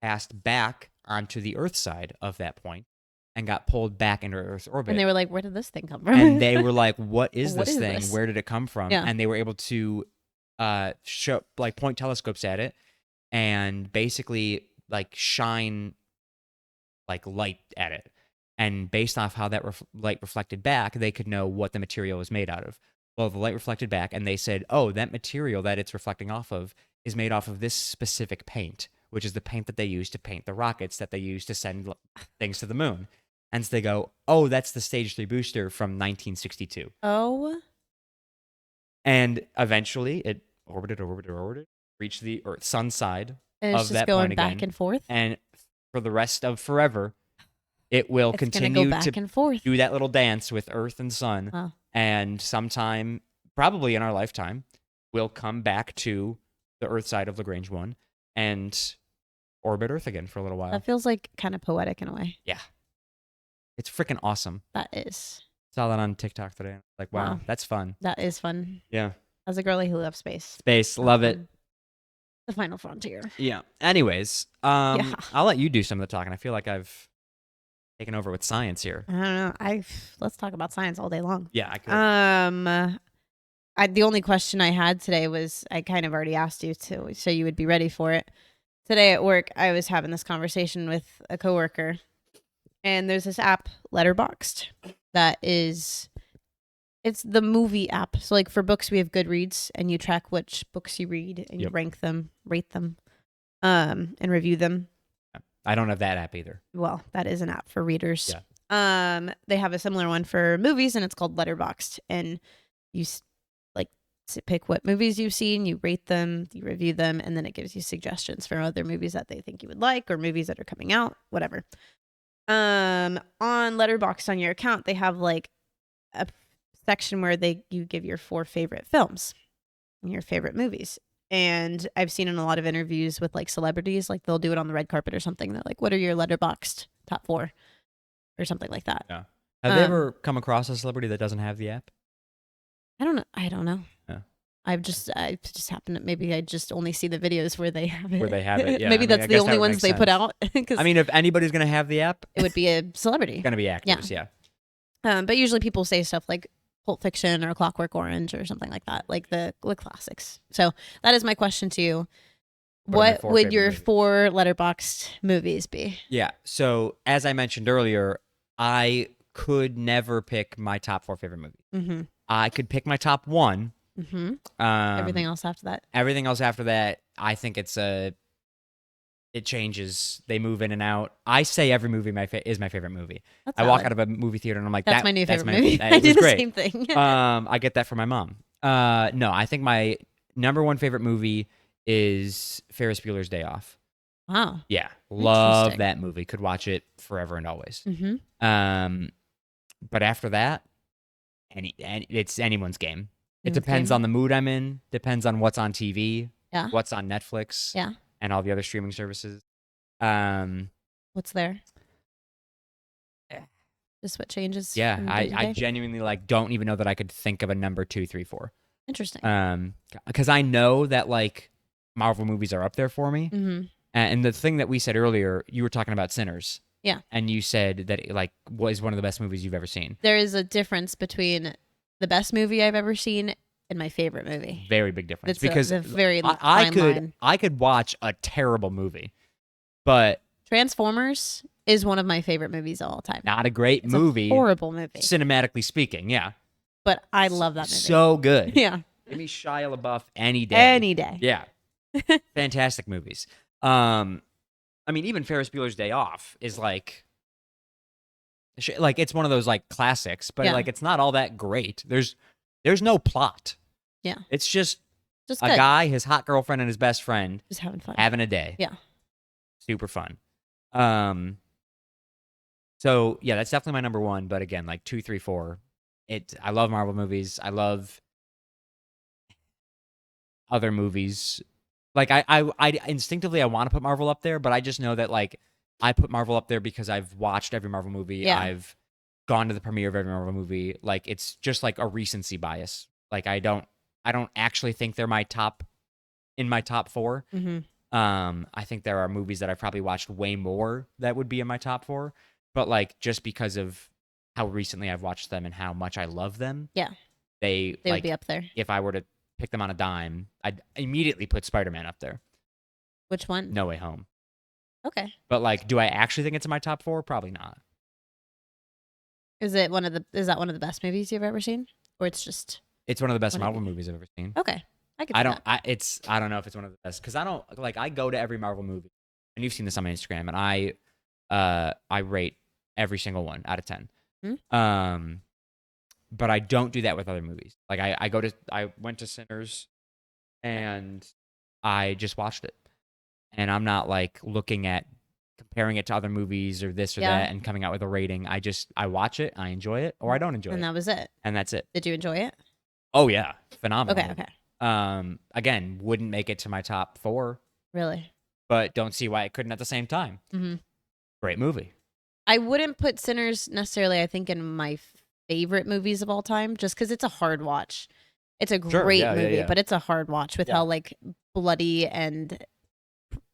passed back onto the Earth side of that point and got pulled back into Earth's orbit. And they were like, where did this thing come from? And they were like, what is What this is thing? this? Where did it come from? Yeah. And they were able to point telescopes at it and basically shine light at it. And based off how that light reflected back, they could know what the material was made out of. Well, the light reflected back, and they said, oh, that material that it's reflecting off of is made off of this specific paint, which is the paint that they use to paint the rockets that they use to send things to the moon. And so they go, oh, that's the stage 3 booster from 1962. Oh. And eventually it orbited, reached the sun side And it's of just that going point back again. and forth. And for the rest of forever, it will It's gonna continue go back to and forth. do that little dance with Earth and sun. Wow. And sometime, probably in our lifetime, we'll come back to the Earth side of Lagrange 1 and orbit Earth again for a little while. That feels like kind of poetic in a way. Yeah. It's freaking awesome. That is. Saw that on TikTok today. Like, wow, that's fun. That is fun. Yeah. As a girly who loves space. Space, love it. The final frontier. Yeah. Anyways, Yeah. I'll let you do some of the talking. I feel like I've taken over with science here. I don't know. Let's talk about science all day long. Yeah, I could. The only question I had today was, I kind of already asked you to, so you would be ready for it. Today at work, I was having this conversation with a coworker, and there's this app, Letterboxd, it's the movie app. So like for books, we have Goodreads, and you track which books you read, and you rank them, rate them, and review them. I don't have that app either. Well, that is an app for readers. Yeah. They have a similar one for movies, and it's called Letterboxd, and you pick what movies you've seen, you rate them, you review them, and then it gives you suggestions for other movies that they think you would like, or movies that are coming out, whatever. On Letterboxd on your account, they have like a section where you give your 4 favorite films and your favorite movies. And I've seen in a lot of interviews with like celebrities, like they'll do it on the red carpet or something. They're like, "What are your letterboxed top 4?" or something like that. Yeah. Have they Um, ever come across a celebrity that doesn't have the app? I don't know. I don't know. Yeah. I just happen to, maybe I just only see the videos where they have it. Where they have it, yeah. Maybe I mean, that's I the guess only that would ones make they put sense. out because I mean, if anybody's gonna have the app, it would be a it's celebrity. gonna be actors. Yeah. But usually people say stuff like Pulp Fiction or Clockwork Orange or something like that, like the classics. So that is my question to you. What are my What 4 would favorite your movies? 4 letterboxed movies be? Yeah. So as I mentioned earlier, I could never pick my top 4 favorite movies. Mm-hmm. I could pick my top 1. Mm-hmm. Um, Everything else after that. Everything else after that, I think it changes. They move in and out. I say every movie is my favorite movie. That's I walk valid. out of a movie theater and I'm like, That's my new favorite movie. It I do was the great. same thing. I get that from my mom. No, I think my number 1 favorite movie is Ferris Bueller's Day Off. Wow. Yeah, love Interesting. that movie. Could watch it forever and always. Mm-hmm. But after that, it's anyone's game. It Anyone's depends game. on the mood I'm in. Depends on what's on TV. Yeah. What's on Netflix. Yeah. And all the other streaming services. Um, What's there? Yeah. Just what changes? Yeah, from day to I day? genuinely like don't even know that I could think of a number 2, 3, 4. Interesting. Because I know that like Marvel movies are up there for me. Mm-hmm. And the thing that we said earlier, you were talking about Sinners. Yeah. And you said that it, like was one of the best movies you've ever seen. There is a difference between the best movie I've ever seen and my favorite movie. Very big difference. It's Because a very I fine line. I could watch a terrible movie, but Transformers is one of my favorite movies of all time. not a great It's movie, a horrible movie, cinematically speaking. Yeah. but I love that movie. So good. Yeah, Give me Shia LaBeouf any day. any day. Yeah. Fantastic movies. I mean, even Ferris Bueller's Day Off is like it's one of those like classics, but Yeah. like it's not all that great. There's no plot. Yeah. It's just Just a good. guy, his hot girlfriend, and his best friend Just having fun. having a day. Yeah. Super fun. So yeah, that's definitely my number 1. But again, like 2, 3, 4. I love Marvel movies. I love other movies. Like I instinctively I want to put Marvel up there, but I just know that like I put Marvel up there because I've watched every Marvel movie. Yeah. I've gone to the premiere of every Marvel movie. Like it's just like a recency bias. Like I don't actually think they're in my top 4. Mm-hmm. I think there are movies that I've probably watched way more that would be in my top 4, but like just because of how recently I've watched them and how much I love them. Yeah. They They like would be up there. if I were to pick them on a dime, I'd immediately put Spider-Man up there. Which one? No Way Home. Okay. But like, do I actually think it's in my top 4? Probably not. Is that one of the best movies you've ever seen, or it's just It's one of the best What do you Marvel mean? movies I've ever seen. okay? I could. I see don't. that. I don't know if it's one of the best because I don't like. I go to every Marvel movie, and you've seen this on my Instagram, and I rate every single one out of 10. But I don't do that with other movies. Like I went to Sinners, and I just watched it, and I'm not like looking at comparing it to other movies or this or Yeah. that and coming out with a rating. I watch it, I enjoy it, or I don't enjoy And it, that was it. and that's it. Did you enjoy it? Oh yeah, phenomenal. Okay. Okay. Again, wouldn't make it to my top 4, Really. but don't see why it couldn't at the same time. Mm-hmm. Great movie. I wouldn't put Sinners necessarily, I think, in my favorite movies of all time, just because it's a hard watch. It's a Sure, great yeah, yeah, movie, yeah. but it's a hard watch with Yeah. how like bloody and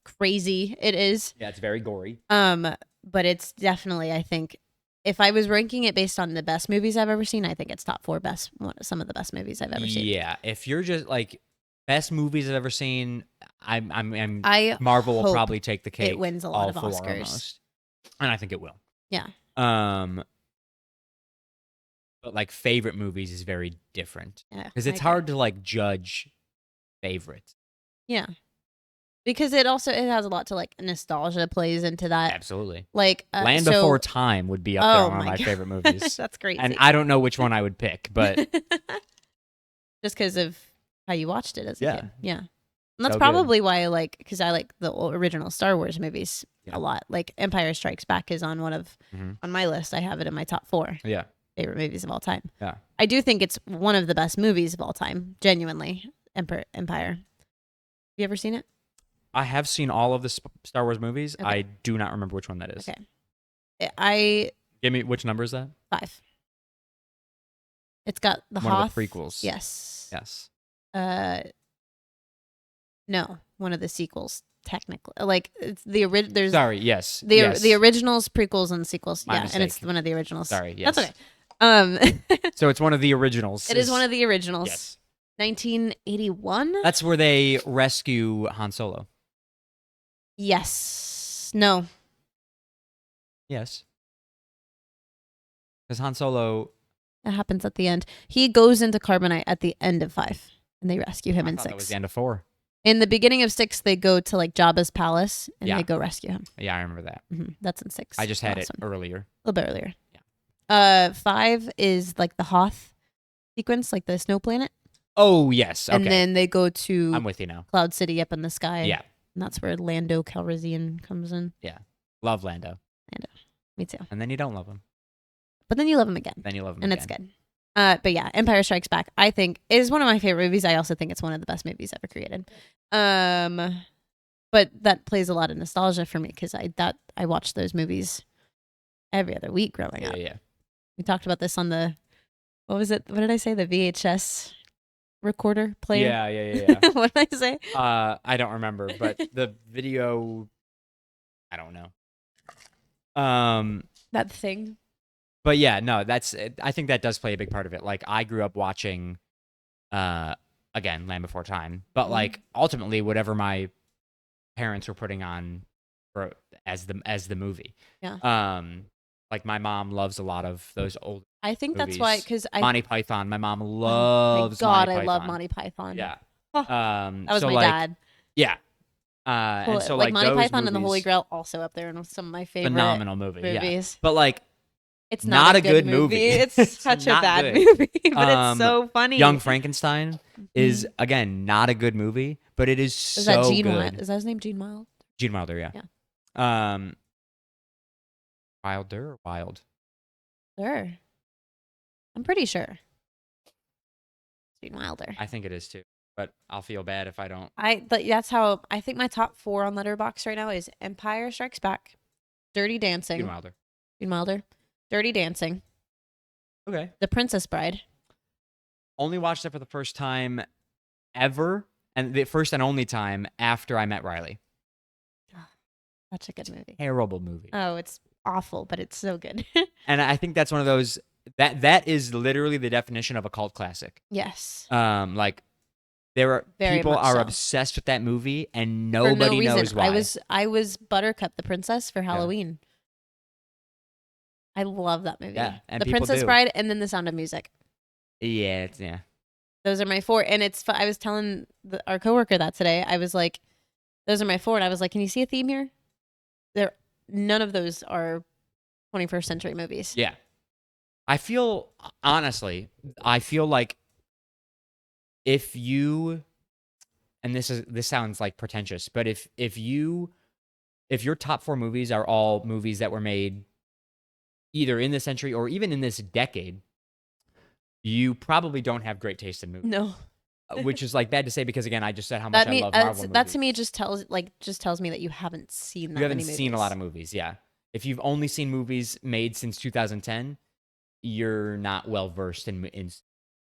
crazy it is. Yeah, it's very gory. But it's definitely, I think, if I was ranking it based on the best movies I've ever seen, I think it's top 4 some of the best movies I've ever seen. Yeah, if you're just like best movies I've ever seen, I'm I Marvel will hope probably take the cake. it wins a lot all of 4 Oscars. almost. And I think it will. Yeah. But like favorite movies is very different Yeah. because I it's agree. hard to like judge favorites. Yeah. Because it has a lot to like nostalgia plays into that. Absolutely. Like Land so- Before Time would be up Oh there on one of my my God. favorite movies. That's crazy. And I don't know which one I would pick, but just because of how you watched it as a Yeah. kid. Yeah. And that's So good. probably why I like, because I like the original Star Wars movies Yeah. a lot. Like Empire Strikes Back is on Mhm. on my list. I have it in my top 4 yeah. favorite movies of all time. Yeah. I do think it's one of the best movies of all time. Genuinely, Empire. You ever seen it? I have seen all of the Star Wars movies. Okay. I do not remember which one that is. Okay. I Give me which number is that? 5. It's got the One Hoth. of the prequels. Yes. Yes. No, one of the sequels. Technically, like it's the original. There's Sorry. Yes. the yes. the originals, prequels, and sequels. My yeah, and it's mistake. one of the originals. Sorry. Yes. That's okay. Um, So it's one of the originals. it is one of the originals. Yes. 1981. That's where they rescue Han Solo. Yes. No. Yes. Because Han Solo. That happens at the end. He goes into carbonite at the end of 5, and they rescue him I in thought 6. that was the end of 4. In the beginning of 6, they go to like Jabba's palace, and Yeah. they go rescue him. Yeah, I remember that. That's in 6. I just the had last it one. earlier. A little bit earlier. Yeah. 5 is like the Hoth sequence, like the snow planet. Oh yes. Okay. And then they go to I'm with you now. Cloud City up in the sky. Yeah. And that's where Lando Calrissian comes in. Love Lando. Me too. And then you don't love him. But then you love him again. Then you love him And again. it's good. But yeah, Empire Strikes Back, I think, is one of my favorite movies. I also think it's one of the best movies ever created. But that plays a lot of nostalgia for me because I watched those movies every other week growing up. Yeah. We talked about this on the, what was it? What did I say? The VHS recorder player? Yeah. What did I say? I don't remember, but the video, I don't know. That thing. But yeah, no, I think that does play a big part of it. Like I grew up watching, again, Land Before Time, but like ultimately whatever my parents were putting on as the movie. Yeah. Like my mom loves a lot of those old I think that's why, movies. because Monty Python. My mom oh loves my God, Monty I love Python. Monty Python. Yeah. Oh, that was so my like, dad. Yeah. And so like Monty those Python and the Holy movies, Grail also up there in some of my favorite phenomenal movie. Yeah. movies. But like It's not not a good movie. It's It's such a not bad good. movie, but it's so funny. Young Frankenstein is Mhm. again not a good movie, but it is Is so that Gene good. Wilder? Is that his name, Gene Wilder? Gene Wilder, yeah. Wilder or Wild? Sure. I'm pretty sure. Gene Wilder. I think it is too. But I'll feel bad if I don't. That's how I think my top 4 on Letterboxd right now is Empire Strikes Back, Dirty Dancing, Gene Wilder. Gene Wilder, Dirty Dancing, Okay. The Princess Bride. Only watched it for the first time ever, and the first and only time after I met Riley. Such a good movie. Terrible movie. Oh, it's awful, but it's so good. And I think that's one of those that is literally the definition of a cult classic. Yes. Like there are Very people much are so. obsessed with that movie and For no nobody reason. knows why. I was Buttercup the princess for Halloween. I love that movie. Yeah, and The people Princess do. Bride and then The Sound of Music. Yeah. Those are my 4. And I was telling our coworker that today. I was like, those are my 4. And I was like, can you see a theme here? None of those are 21st century movies. Yeah. I feel like if you, and this sounds like pretentious, but if your top 4 movies are all movies that were made either in this century or even in this decade, you probably don't have great taste in movies. No. Which is like bad to say because again, I just said how much I love Marvel movies. That to me just tells me that you haven't seen that You haven't many movies. seen a lot of movies, yeah. If you've only seen movies made since 2010, you're not well versed in.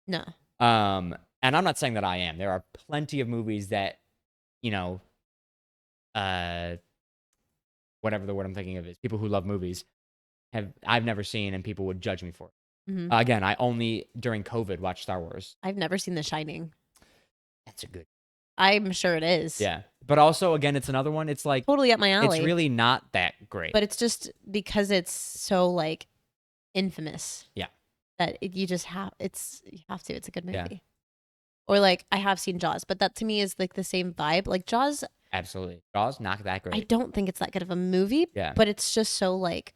No. And I'm not saying that I am. There are plenty of movies that, whatever the word I'm thinking of is, people who love movies I've never seen, and people would judge me for it. Mhm. Again, I only during COVID watched Star Wars. I've never seen The Shining. That's a good. I'm sure it is. Yeah, but also again, it's another one. It's like Totally up my alley. it's really not that great. But it's just because it's so like infamous. Yeah. That you just have you have to. It's a good movie. Yeah. Or like I have seen Jaws, but that to me is like the same vibe. Like Jaws, Absolutely, Jaws not that great. I don't think it's that good of a movie. Yeah. But it's just so like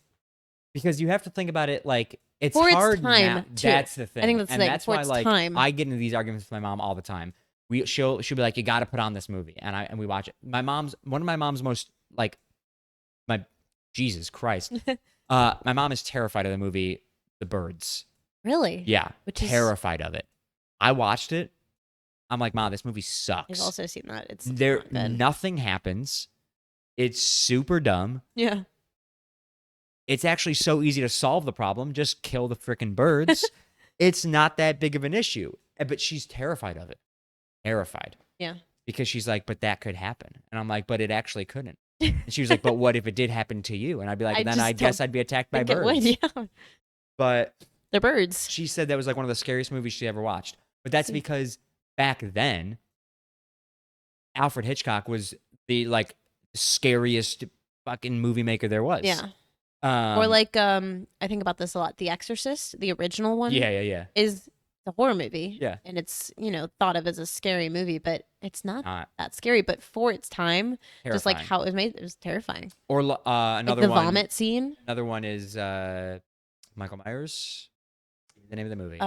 Because you have to think about it like it's For its hard time, now. too. That's the thing. I think that's the and thing, that's for why its like time. I get into these arguments with my mom all the time. She'll be like, you got to put on this movie, and we watch it. One of my mom's most like Jesus Christ. My mom is terrified of the movie The Birds. really. Yeah, Which is- terrified of it. I watched it. I'm like, Mom, this movie I've sucks. also seen that. It's There, not good. nothing happens. It's super dumb. Yeah. It's actually so easy to solve the problem. Just kill the freaking birds. It's not that big of an issue. But she's terrified of it. Terrified. Yeah. Because she's like, but that could happen. And I'm like, but it actually couldn't. And she was like, but what if it did happen to you? And I'd be like, I then just I guess I'd be attacked by think it would, birds. yeah. But They're birds. she said that was like one of the scariest movies she ever watched. But that's because back then, Alfred Hitchcock was the like scariest fucking movie maker there was. Yeah. Um, Or like I think about this a lot. The Exorcist, the original one, yeah. is the horror movie. Yeah. And it's, thought of as a scary movie, but it's not Not that scary. But for its time, just like terrifying. how it was made, it was terrifying. Or Like another the one. vomit scene. Another one is Michael Myers. The name of the movie.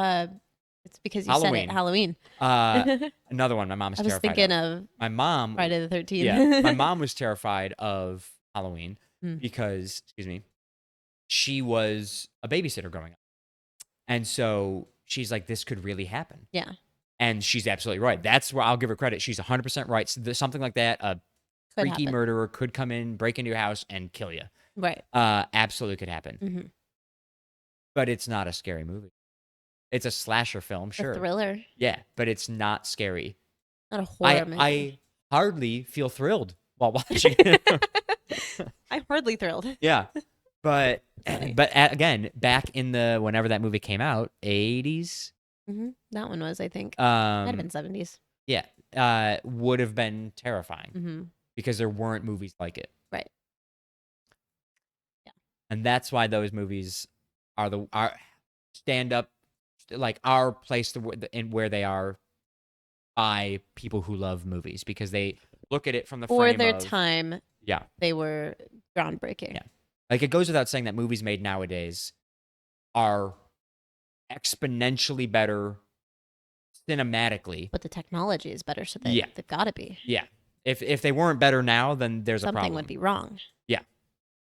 It's because you said it, Halloween. Another one. My mom was I was terrified thinking of. of My mom. Friday the 13th. Yeah, my mom was terrified of Halloween Hmm. because, she was a babysitter growing up, and so she's like, "This could really happen." Yeah. And she's absolutely right. That's where I'll give her credit. She's 100% right. Something like that, a Could freaky happen. murderer could come in, break into your house, and kill you. Right. Absolutely could happen. hmm But it's not a scary movie. It's a slasher film, sure. A thriller. Yeah, but it's not scary. Not a horror movie. I hardly feel thrilled while watching it. I'm hardly thrilled. Yeah, but Funny. again, back in the whenever that movie came out, 80s, That one was, I think. Might have been 70s. yeah, would have been terrifying hmm because there weren't movies like it. Right. Yeah. And that's why those movies are our stand up, like our place in where they are by people who love movies because they look at it from the For frame their of, time, yeah, they were groundbreaking. Yeah. Like it goes without saying that movies made nowadays are exponentially better cinematically. But the technology is better, so Yeah. they've got to be. Yeah. If they weren't better now, then there's a Something problem. would be wrong. Yeah.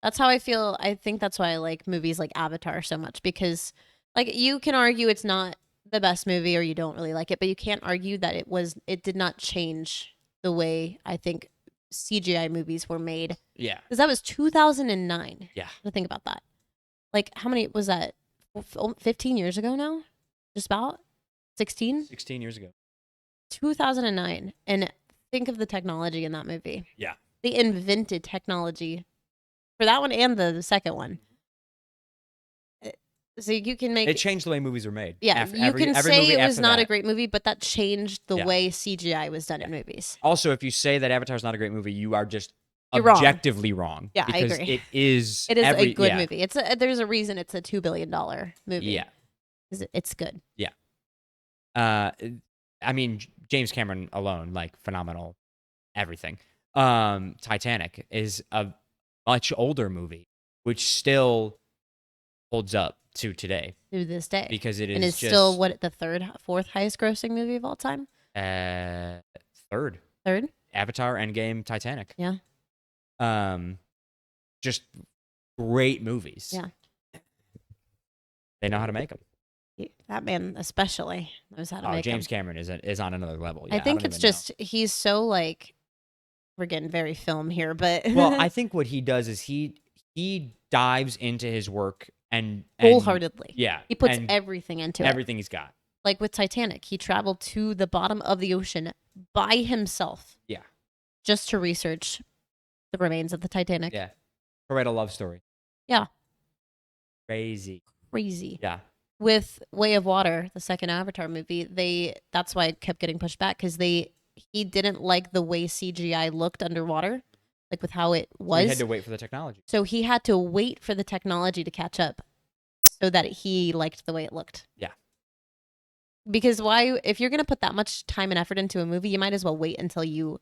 That's how I feel. I think that's why I like movies like Avatar so much because, like, you can argue it's not the best movie or you don't really like it, but you can't argue that it did not change the way I think CGI movies were made. Yeah. Because that was 2009. Yeah. To think about that. Like, how many was that? 15 years ago now? Just about? 16? 16 years ago. 2009. And think of the technology in that movie. Yeah. They invented technology for that one and the second one. So you can make It changed the way movies were made. yeah, After- you every can movie say it was after not a that. great movie, but that changed the Yeah. way CGI was done in Yeah. movies. Also, if you say that Avatar's not a great movie, you are just You're wrong. objectively wrong. Yeah, I because agree. It is. It is a good yeah. movie. There's a reason it's a $2 billion movie. Yeah. It's good. I mean, James Cameron alone, like phenomenal, everything. Titanic is a much older movie, which still holds up to today To this day. because it is and it's just still the fourth highest grossing movie of all time? third. Third? Avatar, Endgame, Titanic. Yeah. Just great movies. Yeah. They know how to make them. That man especially knows how to make James them. Cameron is on another level. Yeah, I think don't it's even know. just he's so like we're getting very film here, but Well, I think what he does is he dives into his work and wholeheartedly. yeah, He puts and everything into it. everything he's got. Like with Titanic, he traveled to the bottom of the ocean by himself. Yeah. Just to research the remains of the Titanic. Yeah, to write a love story. Yeah. Crazy. Crazy. Yeah, With Way of Water, the second Avatar movie, that's why it kept getting pushed back because he didn't like the way CGI looked underwater, like with how it was. we had to wait for the technology. So he had to wait for the technology to catch up so that he liked the way it looked. Yeah. Because if you're going to put that much time and effort into a movie, you might as well wait until you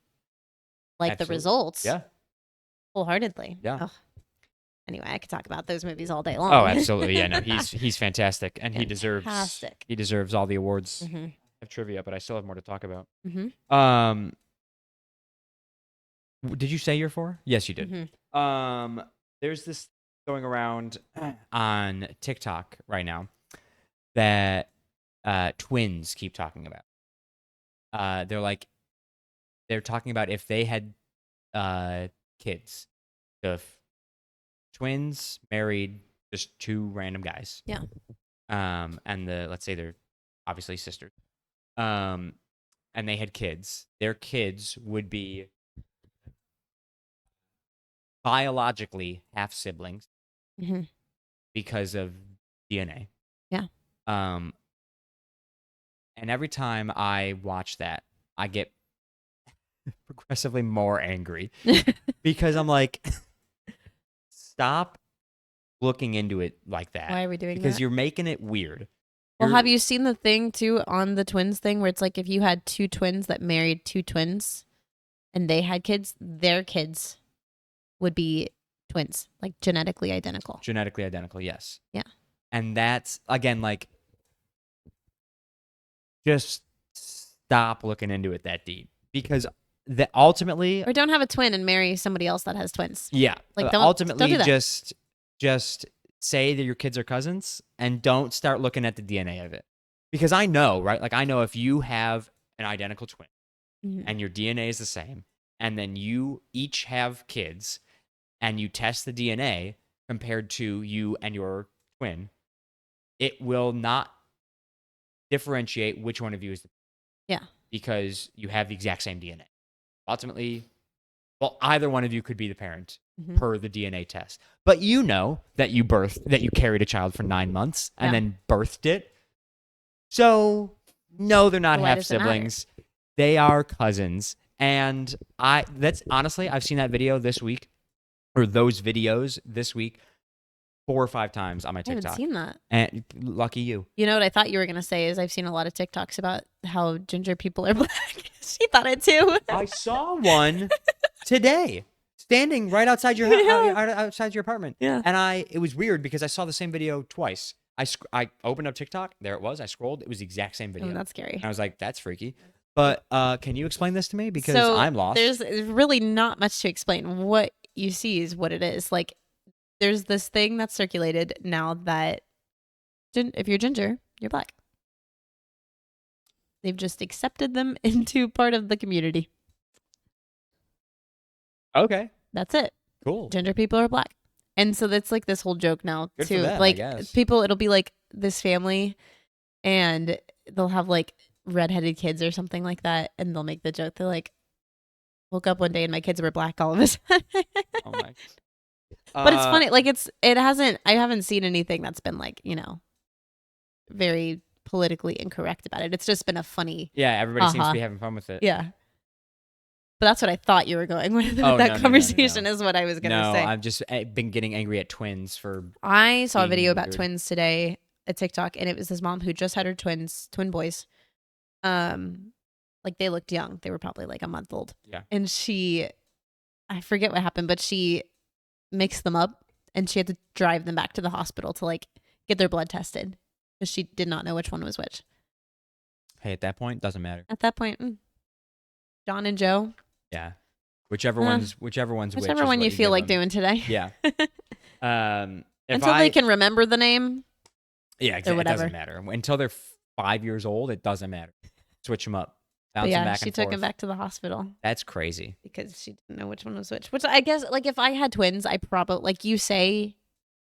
like the Absolutely. results. Yeah. Wholeheartedly. Yeah. Ugh. Anyway, I could talk about those movies all day long. Oh, absolutely. Yeah, no, he's fantastic, and he Fantastic. deserves all the awards. hmm I have trivia, but I still have more to talk about. hmm Did you say you're 4? Yes, you did. hmm There's this going around on TikTok right now that twins keep talking about. they're talking about if they had kids, the twins married just two random guys. Yeah. And let's say they're obviously sisters. And they had kids. Their kids would be biologically half siblings Hmm. because of DNA. Yeah. And every time I watch that, I get progressively more angry because I'm like, stop looking into it like that. Why are we doing Because that? you're making it weird. Well, You're- have you seen the thing too on the twins thing where it's like if you had two twins that married two twins and they had kids, their kids would be twins, like genetically identical. genetically identical? Yes. Yeah. And that's again like, just stop looking into it that deep because that ultimately, Or don't have a twin and marry somebody else that has twins. yeah, Like, don't ultimately do that. just say that your kids are cousins and don't start looking at the DNA of it. Because I know, right? Like I know if you have an identical twin Mhm. and your DNA is the same, and then you each have kids and you test the DNA compared to you and your twin, it will not differentiate which one of you is the Yeah. because you have the exact same DNA. Ultimately, well, either one of you could be the parent Mhm. per the DNA test. But you know that you carried a child for 9 months and Yeah. then birthed it. So, no, they're not So why half does it matter? siblings. They are cousins. And that's honestly, I've seen that video this week or those videos this week 4 or 5 times on my I haven't TikTok. seen that. And lucky you. You know what I thought you were gonna say is I've seen a lot of TikToks about how ginger people are black. She thought it too. I saw one today standing right outside your Yeah. outside your apartment. Yeah. And it was weird because I saw the same video twice. I opened up TikTok, there it was. I scrolled, it was the exact same video. Oh, that's scary. And I was like, that's freaky. But can you explain this to me because So I'm lost? there's really not much to explain. What you see is what it is. Like there's this thing that's circulated now that if you're ginger, you're black. They've just accepted them into part of the community. Okay, That's it. cool. Ginger people are black. And so that's like this whole joke now Good for too. them, I Like guess. people, it'll be like this family and they'll have like redheaded kids or something like that. And they'll make the joke. They're like, woke up one day and my kids were black all of a sudden. Oh my. But it's funny. Like I haven't seen anything that's been like, very politically incorrect about it. It's just been a funny, Yeah, everybody seems to Uh-huh. be having fun with it. yeah. But that's what I thought you were going with. Oh, That no, no. conversation is what I was going to No, say. I've just been getting angry at twins for I saw a being video about weird. twins today at TikTok, and it was this mom who just had her twin boys. Like they looked young. They were probably like a month old. Yeah. And I forget what happened, but she mixed them up, and she had to drive them back to the hospital to like get their blood tested because she did not know which one was which. Hey, at that point, doesn't matter. At that point, John and Joe, Yeah. Whichever Uh, one's which is whichever one what you feel give like them. doing today. Yeah. If Until they can remember the name. yeah, exactly. It whatever. doesn't matter. Until they're 5 years old, it doesn't matter. Switch them up. But Bounce them yeah, back she and took forth. him back to the hospital That's crazy. because she didn't know which one was which. Which I guess, like, if I had twins, I probably, like you say,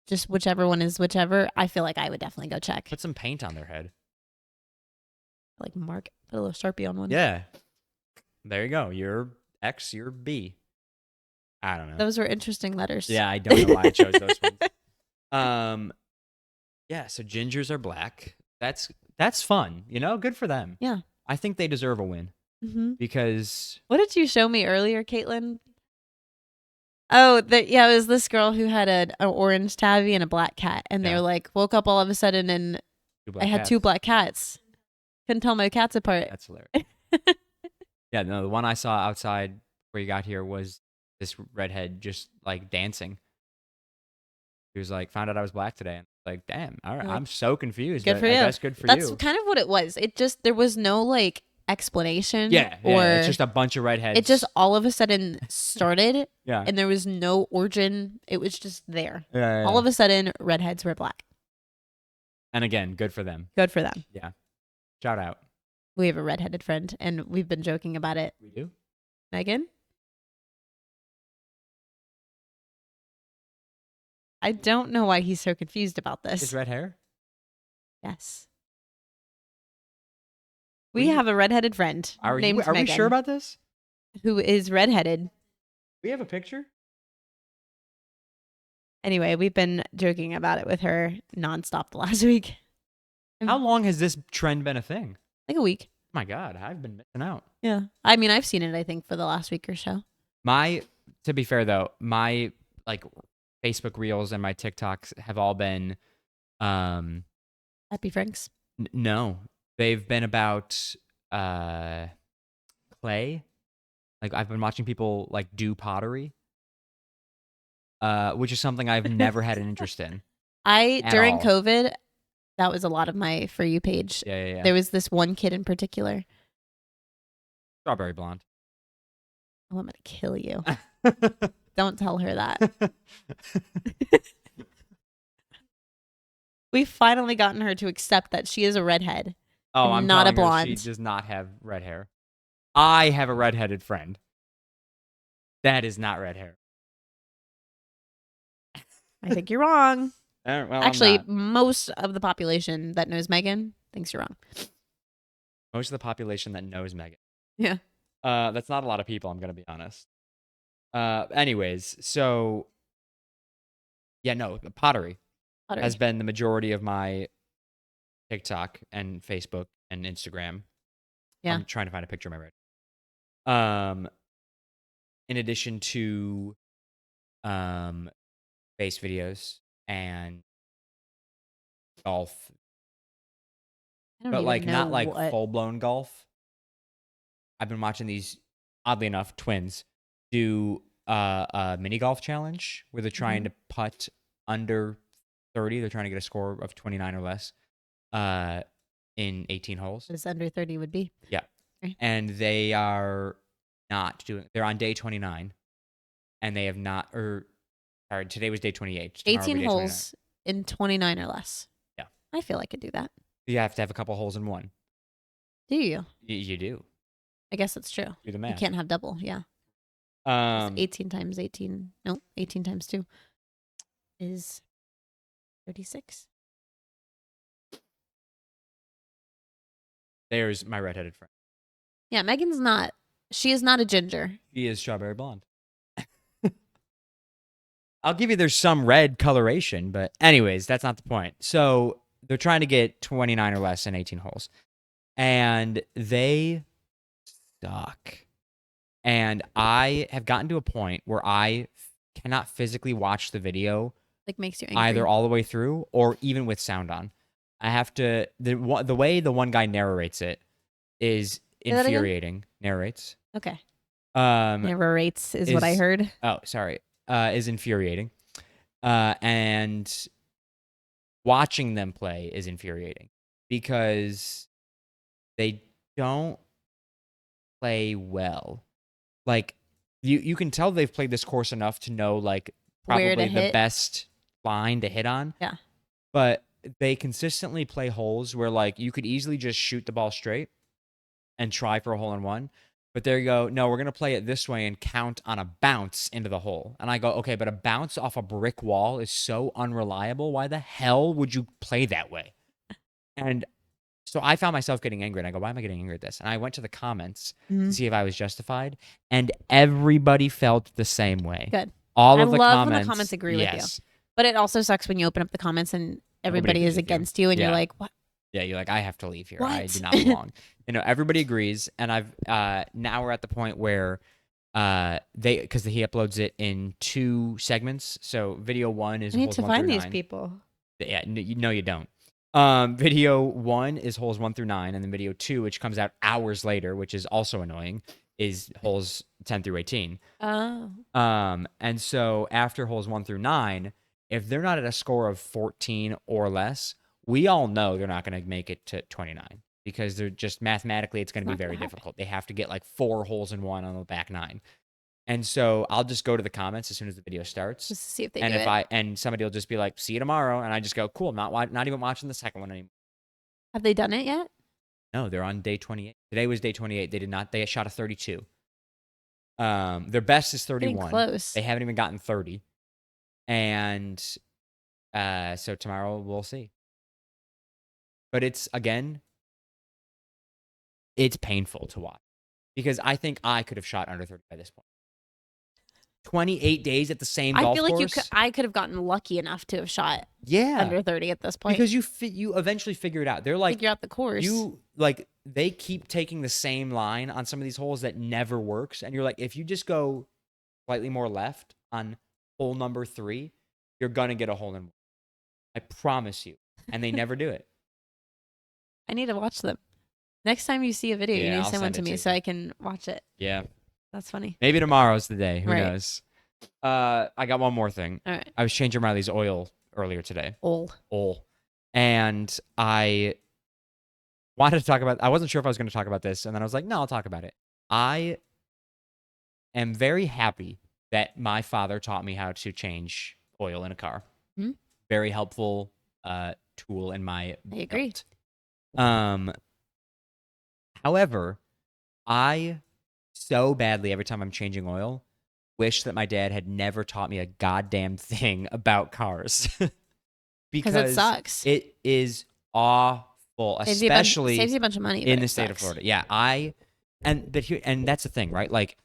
just whichever one is whichever. I feel like I would definitely go check. Put some paint on their head. Like mark, put a little Sharpie on one. Yeah. There you go. You're X, you're B. I don't know. Those were interesting letters. Yeah, I don't know why I chose those ones. Yeah, so gingers are black. That's fun, good for them. Yeah. I think they deserve a win Mm-hmm. because What did you show me earlier, Caitlin? Oh, it was this girl who had an orange tabby and a black cat, and they Yeah. were like, woke up all of a sudden and I had two black cats. Couldn't tell my cats apart. That's hilarious. Yeah, no, the one I saw outside where you got here was this redhead just like dancing. He was like, found out I was black today. And like, damn, all right, You're like, I'm so confused. good but for I you. guess good for That's you. kind of what it was. It just, there was no like explanation. Yeah, Or it's just a bunch of redheads. it just all of a sudden started yeah. and there was no origin. It was just there. Yeah, All of a sudden, redheads were black. and again, good for them. Good for them. Shout out. We have a redheaded friend, and we've been joking about it. We do. Megan? I don't know why he's so confused about Is this. red hair? Yes. What We do you- have a redheaded friend Are named we Megan, sure about this? who is redheaded. We have a picture. Anyway, we've been joking about it with her nonstop the last week. How long has this trend been a thing? Like a week. My God, I've been missing out. Yeah. I mean, I've seen it, I think, for the last week or so. To be fair though, my like Facebook Reels and my TikToks have all been, Happy Franks. no, they've been about clay. Like I've been watching people like do pottery, which is something I've never had an interest in. During all. COVID, that was a lot of my For You page. Yeah. There was this one kid in particular. Strawberry blonde. Oh, I'm going to kill you. Don't tell her that. We've finally gotten her to accept that she is a redhead. Oh, I'm not a telling her blonde. she does not have red hair. I have a redheaded friend. That is not red hair. I think you're wrong. Well, Actually, I'm not. most of the population that knows Megan thinks you're wrong. Most of the population that knows Megan. Yeah. That's not a lot of people, I'm gonna be honest. Anyways, so yeah, no, the pottery has been the majority of my TikTok and Facebook and Instagram. Yeah. I'm trying to find a picture of my red. In addition to face videos and golf, I don't but even like know not like what. full blown golf. I've been watching these, oddly enough, twins do a mini golf challenge where they're trying to putt under 30. They're trying to get a score of 29 or less in 18 holes. What is under 30 would be. Yeah. Okay. And they are not doing, they're on day 29 and they have not, or sorry, today was day 28. Tomorrow will be 18 day 29. holes in 29 or less. Yeah. I feel I could do that. You have to have a couple holes in one. Do you? You do. I guess that's true. Do the You math. can't have double. Yeah. 18 times 18. No, 18 times 2 is 36. There's my redheaded friend. Yeah, Megan's not. She is not a ginger. He is strawberry blonde. I'll give you there's some red coloration, but anyways, that's not the point. So they're trying to get 29 or less in 18 holes. And they suck. And I have gotten to a point where I cannot physically watch the video Like makes you angry. either all the way through or even with sound on. I have to, the way the one guy narrates it is Say that again? infuriating. Narrates. Okay. Um, Narrates is what I is- heard. oh, sorry, is infuriating. And watching them play is infuriating because they don't play well. Like you can tell they've played this course enough to know like Where to probably the hit. best line to hit on. Yeah. But they consistently play holes where like you could easily just shoot the ball straight and try for a hole in one. But there you go. No, we're going to play it this way and count on a bounce into the hole. And I go, okay, but a bounce off a brick wall is so unreliable. Why the hell would you play that way? And so I found myself getting angry. And I go, why am I getting angry at this? And I went to the comments to see if I was justified. And everybody felt the same way. Good. All I of the love comments. when the comments agree with you. Yes. But it also sucks when you open up the comments and everybody agrees is with you. against you and you're Yeah. like, what? Yeah, you're like, I have to leave here. I What? do not belong. Everybody agrees, and I've now we're at the point where because he uploads it in 2 segments. So video 1 is I need holes to 1 through find these 9. people. Yeah, no, you don't. Video 1 is holes 1 through 9, and then video 2, which comes out hours later, which is also annoying, is holes 10 through 18. Oh. And so after holes 1 through 9, if they're not at a score of 14 or less, we all know they're not going to make it to 29 because they're just mathematically it's going to be Not gonna very happen. difficult. They have to get like 4 holes in one on the back 9. And so I'll just go to the comments as soon as the video starts. Just to see if they And do if it. and somebody will just be like, "See you tomorrow," and I just go, "Cool." I'm not even watching the second one anymore. Have they done it yet? No, they're on day 28. Today was day 28. They did not. They shot a 32. Their best is Getting 31. close. They haven't even gotten 30. And so tomorrow we'll see. But it's painful to watch because I think I could have shot under 30 by this point. 28 days at the same I golf feel like course. I could have gotten lucky enough to have shot Yeah, under 30 at this point. because you eventually figure it out. They're like figure out the course. they keep taking the same line on some of these holes that never works, and you're like, if you just go slightly more left on hole number 3, you're gonna get a hole in one. I promise you. And they never do it. I need to watch them. Next time you see a video, you Yeah, need to I'll send one send to it me to so you. I can watch it. Yeah, That's funny. maybe tomorrow's the day. Who Right. knows? I got one more thing. All right. I was changing Riley's oil earlier today. Old. And I wanted to talk about. I wasn't sure if I was going to talk about this, and then I was like, no, I'll talk about it. I am very happy that my father taught me how to change oil in a car. Mhm. Very helpful tool in my I agree. belt. However, I so badly every time I'm changing oil wish that my dad had never taught me a goddamn thing about cars. Because it sucks. It is awful, saves especially you a bunch of money in but the it state of sucks. Florida. Yeah, and that's the thing, right? Like,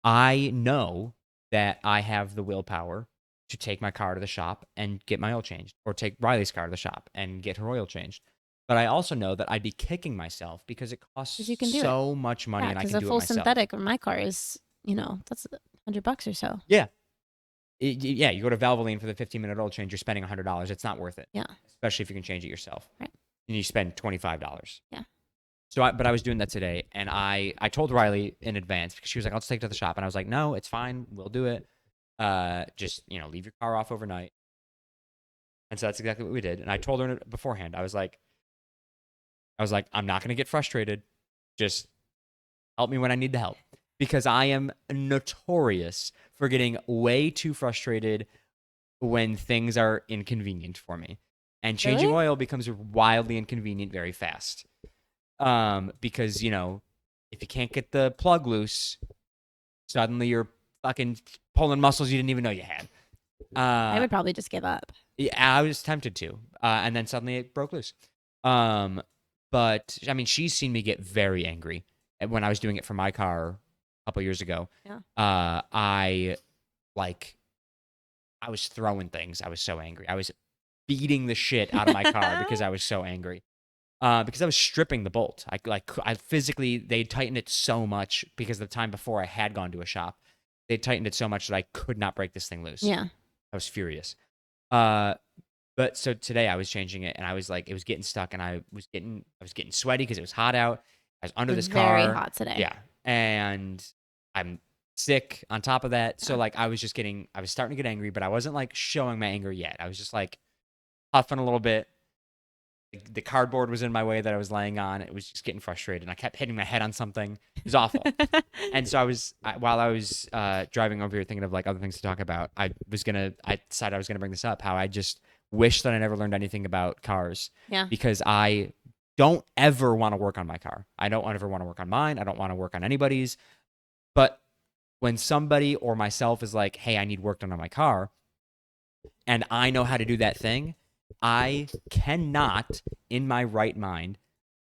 I know that I have the willpower to take my car to the shop and get my oil changed, or take Riley's car to the shop and get her oil changed. But I also know that I'd be kicking myself because it costs 'Cause you can do so much money, Yeah, and I because can a do it full myself. synthetic on my car is, that's $100 or so. Yeah. Yeah, you go to Valvoline for the 15-minute oil change, you're spending $100. It's not worth it. Yeah. Especially if you can change it yourself. Right. And you spend $25. Yeah. But I was doing that today, and I told Riley in advance because she was like, I'll just take it to the shop. And I was like, no, it's fine. We'll do it. Just, leave your car off overnight. And so that's exactly what we did. And I told her beforehand, I was like, I'm not going to get frustrated. Just help me when I need the help. Because I am notorious for getting way too frustrated when things are inconvenient for me. And changing Really? oil becomes wildly inconvenient very fast. Because, if you can't get the plug loose, suddenly you're fucking pulling muscles you didn't even know you had. I would probably just give up. Yeah, I was tempted to. And then suddenly it broke loose. But, I mean, she's seen me get very angry when I was doing it for my car a couple years ago. Yeah. I was throwing things. I was so angry. I was beating the shit out of my car because I was so angry. Because I was stripping the bolt. I physically, they tightened it so much because the time before I had gone to a shop. They tightened it so much that I could not break this thing loose. Yeah. I was furious. But so today I was changing it, and I was like, it was getting stuck, and I was getting sweaty because it was hot out. I was under It was this car. very hot today. Yeah, and I'm sick on top of that. So Yeah. like I was starting to get angry, but I wasn't like showing my anger yet. I was just like huffing a little bit. The cardboard was in my way that I was laying on. It was just getting frustrated. And I kept hitting my head on something. It was awful. And so while I was driving over here thinking of like other things to talk about, I decided I was gonna bring this up. How I just wish that I never learned anything about cars. Yeah. Because I don't ever want to work on my car. I don't ever want to work on mine. I don't want to work on anybody's. But when somebody or myself is like, hey, I need work done on my car, and I know how to do that thing, I cannot, in my right mind,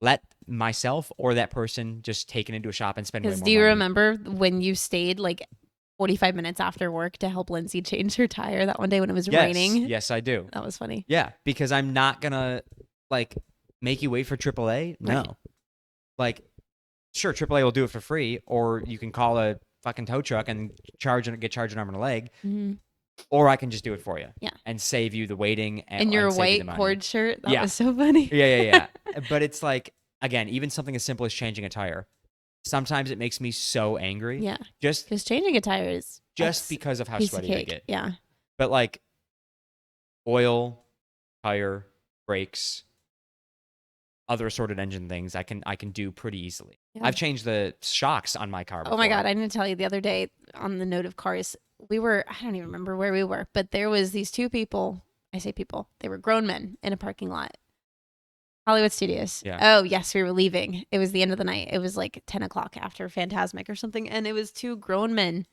let myself or that person just take it into a shop and spend way more Because money. do you remember when you stayed like 45 minutes after work to help Lindsay change her tire that one day when it was raining? Yes, I do. That was funny. Yeah, because I'm not gonna like make you wait for AAA. No, Right. like sure, AAA will do it for free, or you can call a fucking tow truck and get charged an arm and a leg, Mm-hmm. or I can just do it for you. Yeah. And save you the waiting And your and save you the white money. cord shirt, that Yeah. was so funny. Yeah. But it's like, again, even something as simple as changing a tire. Sometimes it makes me so angry. Yeah. Just Because changing a tire is that's because of how piece of sweaty I cake. get. Yeah. But like oil, tire, brakes, other assorted engine things, I can do pretty easily. Yeah. I've changed the shocks on my car before. Oh my God. I didn't tell you the other day on the note of cars, I don't even remember where we were, but there was these two people. I say people, they were grown men in a parking lot. Hollywood Studios. Yeah. Oh, yes, we were leaving. It was the end of the night. It was like 10 o'clock after Phantasmic or something. And it was two grown men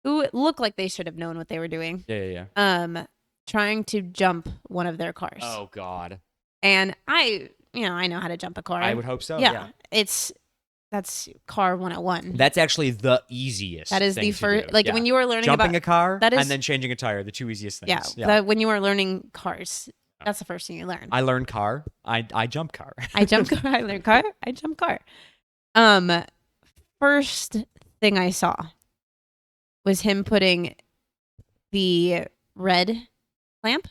who looked like they should have known what they were doing. Yeah. Trying to jump one of their cars. Oh God. And I know how to jump a car. I would hope so. Yeah. That's car 101. That's actually the easiest. That is thing the to first, do. like Yeah. when you were learning Jumping about, a car that is- and then changing a tire, the two easiest things. when you were learning cars, that's the first thing you learn. I learned car. I jump car. I jump car. I learned car. I jump car. First thing I saw was him putting the red lamp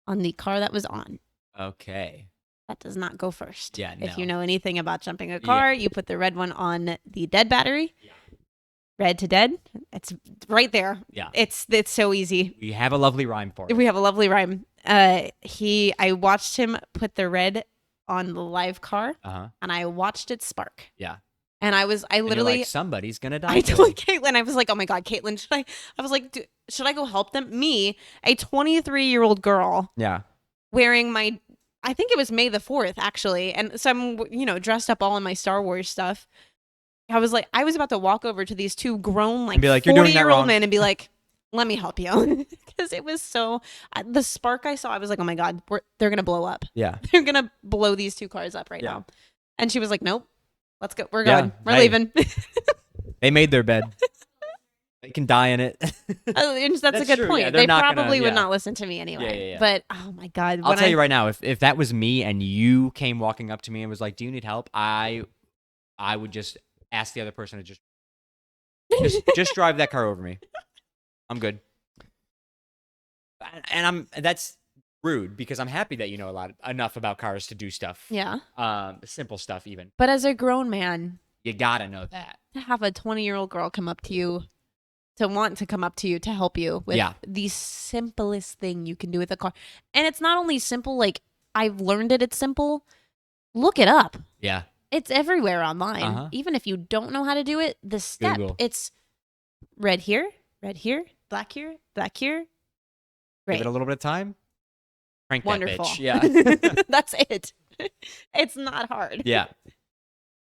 on the car that was on. Okay. That does not go first. Yeah, If no. you know anything about jumping a car, you put the red one on the dead battery. Yeah. Red to dead. It's right there. Yeah. It's so easy. We have a lovely rhyme for it. We have a lovely rhyme. I watched him put the red on the live car, and I watched it spark. Yeah. And I And you're literally, like, somebody's gonna die. I today. told Caitlin, I was like, oh my God, Caitlin, I was like, should I go help them? Me, a 23-year-old girl Yeah. wearing I think it was May the 4th, actually. And so I'm, dressed up all in my Star Wars stuff. I was about to walk over to these two grown, And be like, "You're doing that 40-year-old wrong." men and be like, let me help you. Because it was the spark I saw, I was like, oh my God, they're going to blow up. Yeah. They're going to blow these two cars up right Yeah. now. And she was like, nope, let's go. We're Yeah, going. We're hey. leaving. They made their bed. They can die in it. And that's a That's good true, point. yeah, they're they not gonna- probably would yeah. not listen to me anyway. Yeah. But oh my God. I'll tell you right now, if that was me and you came walking up to me and was like, "Do you need help?" I would just ask the other person to just drive that car over me. I'm good. And that's rude because I'm happy that you know enough about cars to do stuff. Yeah. Simple stuff even. But as a grown man, You gotta know that. to have a 20-year-old girl come up to you, to want to come up to you to help you with Yeah. the simplest thing you can do with a car. And it's not only simple, like I've learned it's simple. Look it up. Yeah. It's everywhere online. Uh-huh. Even if you don't know how to do it, the step, Google. it's red here, black here, black here. Give Great. it a little bit of time. Crank Wonderful. that bitch. Yeah. That's it. It's not hard. Yeah.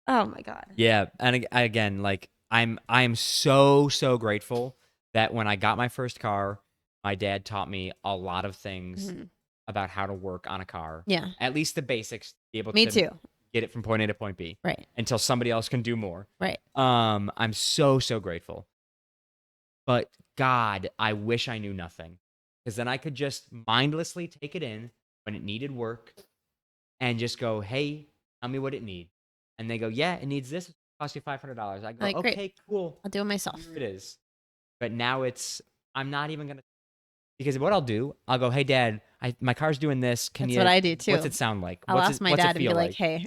Oh my God. Yeah, and again, like I'm so grateful that when I got my first car, my dad taught me a lot of things Mhm. about how to work on a car. Yeah. At least the basics, to be able Me to too. get it from point A to point B Right. until somebody else can do more. Right. I'm so grateful. But God, I wish I knew nothing. Because then I could just mindlessly take it in when it needed work and just go, "Hey, tell me what it needs." And they go, "Yeah, it needs this. It costs you $500." I go, Like, great. "Okay, cool. I'll do it myself. Here it is." But now I'm not even going to, because what I'll do, I'll go, "Hey, Dad, my car's doing this. Can That's you, what I do too. what's it sound like? I'll ask my dad and be like, hey,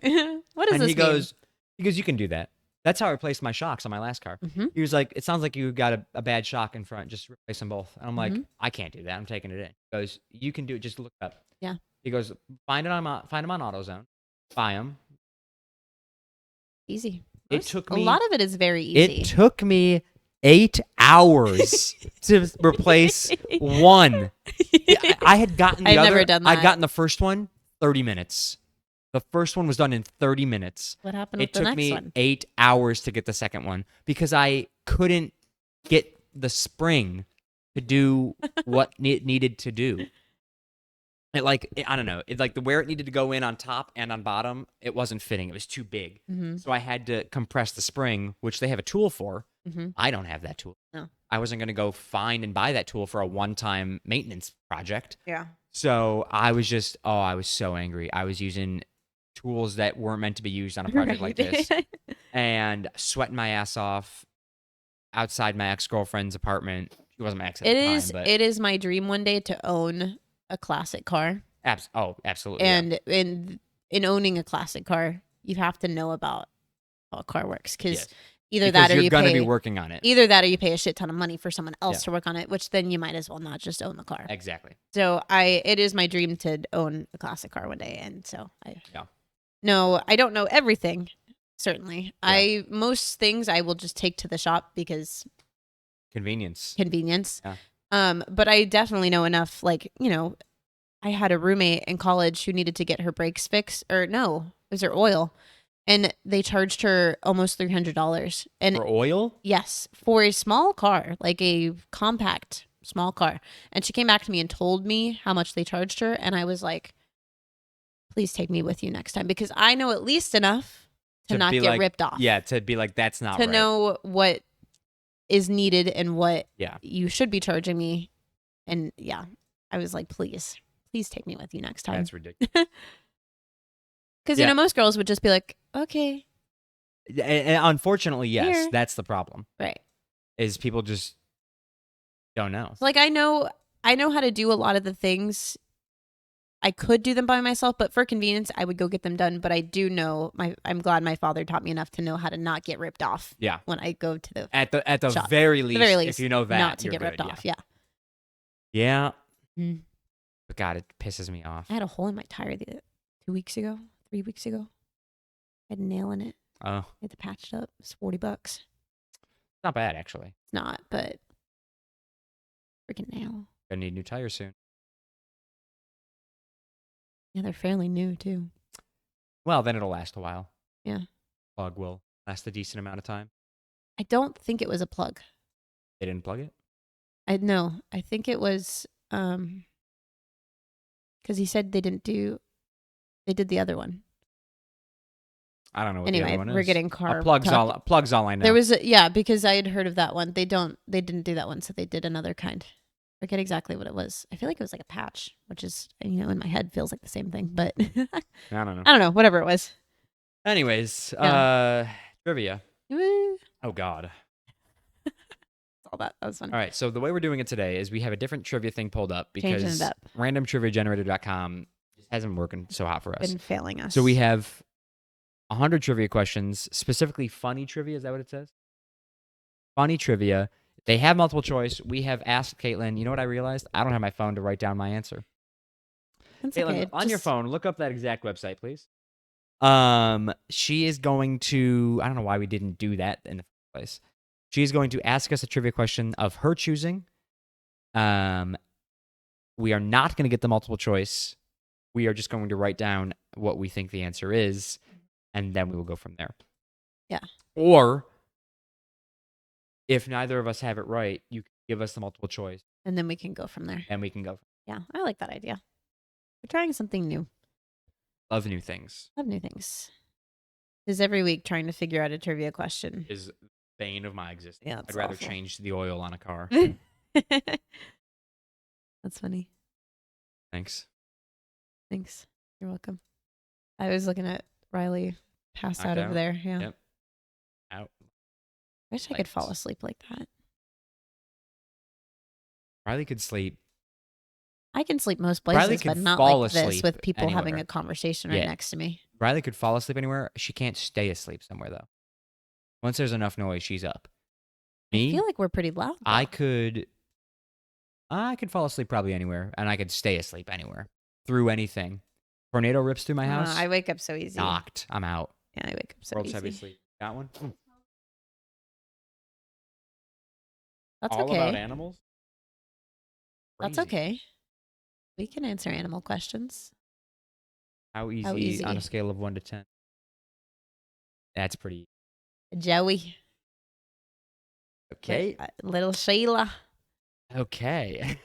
what does and this he goes, "You can do that." That's how I replaced my shocks on my last car. mean? He was like, "It sounds like you got a bad shock in front. Just replace them both." And I'm like, Mhm. "I can't do that. I'm taking it in." He goes, "You can do it. Just look it up." Yeah. He goes, find them on AutoZone, buy them. Easy. It took me a lot of it is very easy. It took me 8 hours to replace one. I had gotten the I've other. never done I'd that. gotten the first one 30 minutes. The first one was done in 30 minutes. What happened It with the took next me one? 8 hours to get the second one because I couldn't get the spring to do what it needed to do. I don't know. It like where it needed to go in on top and on bottom, it wasn't fitting. It was too big. Mm-hmm. So I had to compress the spring, which they have a tool for. Mm-hmm. I don't have that tool. No. I wasn't going to go find and buy that tool for a one-time maintenance project. Yeah. So I was just, I was so angry. I was using tools that weren't meant to be used on a project like this and sweating my ass off outside my ex-girlfriend's apartment. She wasn't my ex at the time, but It is my dream one day to own a classic car. absolutely. Yeah. And in owning a classic car, you have to know about how a car works because Yes. either Because that or you're you going to pay be working on it. either that or you pay a shit ton of money for someone else Yeah. to work on it, which then you might as well not just own the car. Exactly. So it is my dream to own a classic car one day, and so Yeah. No, I don't know everything. Certainly, Yeah. most things I will just take to the shop because Convenience. convenience. Yeah. But I definitely know enough, like I had a roommate in college who needed to get her brakes fixed, or no, it was her oil, and they charged her almost $300. And For oil? yes, for a small car, like a compact small car. And she came back to me and told me how much they charged her, and I was like, please take me with you next time because I know at least enough to not be get like, ripped off. Yeah, to be like, that's not To right. know what is needed and what Yeah. you should be charging me. And yeah, I was like, please take me with you next time. That's ridiculous. Because, Yeah. most girls would just be like, okay. And unfortunately, yes, Here. that's the problem. Right. Is people just don't know. Like, I know how to do a lot of the things. I could do them by myself, but for convenience, I would go get them done. But I do know I'm glad my father taught me enough to know how to not get ripped off. Yeah. When I go to the At the shop. very least, very least, if you know that, not to you're get ripped good, off. Yeah. Yeah. Mm. But God, it pisses me off. I had a hole in my tire 3 weeks ago. I had a nail in it. Oh, I had to patch it up. It's $40. It's not bad actually. not, but freaking nail. Gonna need new tires soon. Yeah, they're fairly new too. Well, then it'll last a while. Yeah. Plug will last a decent amount of time. I don't think it was a plug. They didn't plug it? I think it was because he said they did the other one. I don't know what the Anyway, other one is. we're getting car Plug's talk. all I know. There was because I had heard of that one. They didn't do that one, so they did another kind. I forget exactly what it was. I feel like it was like a patch, which is in my head feels like the same thing, but I don't know. I don't know, whatever it was. Anyways, trivia. Woo. Oh God. All that was fun. All right, so the way we're doing it today is we have a different trivia thing pulled up Changing because it up. randomtriviagenerator.com hasn't been working so hot for us. Been failing us. So we have 100 trivia questions, specifically funny trivia. Is that what it says? Funny trivia. They have multiple choice. We have asked Caitlin. You know what I realized? I don't have my phone to write down my answer. That's Caitlin, okay. on your Just- phone, look up that exact website, please. She is going to. I don't know why we didn't do that in the first place. She is going to ask us a trivia question of her choosing. We are not going to get the multiple choice. We are just going to write down what we think the answer is, and then we will go from there. Yeah. Or if neither of us have it right, you can give us the multiple choice, And then we can go from there. and we can go. Yeah, I like that idea. We're trying something new. Love new things. Love new things. Is every week trying to figure out a trivia question. Is bane of my existence. Yeah, I'd it's rather awful. change the oil on a car. That's funny. Thanks. Thanks. You're welcome. I was looking at Riley passed Knocked out over out? there. Yeah. Yep. Out. I wish I could fall Lights. asleep like that. Riley could sleep. I can sleep most Riley places, could but not fall like this asleep with people having anywhere. a conversation right Yeah. next to me. Riley could fall asleep anywhere. She can't stay asleep somewhere though. Once there's enough noise, she's up. I Me, feel like we're pretty loud. I though. could fall asleep probably anywhere, and I could stay asleep anywhere through anything. Tornado rips through my house. I wake up so easy. Knocked. I'm out. Yeah, I wake up so World's easy. heaviest sleep. Got one? That's All about okay. animals. That's Crazy. okay. We can answer animal questions. How easy, How easy? on a scale of 1 to 10? That's pretty Joey. okay. Little Sheila. Okay.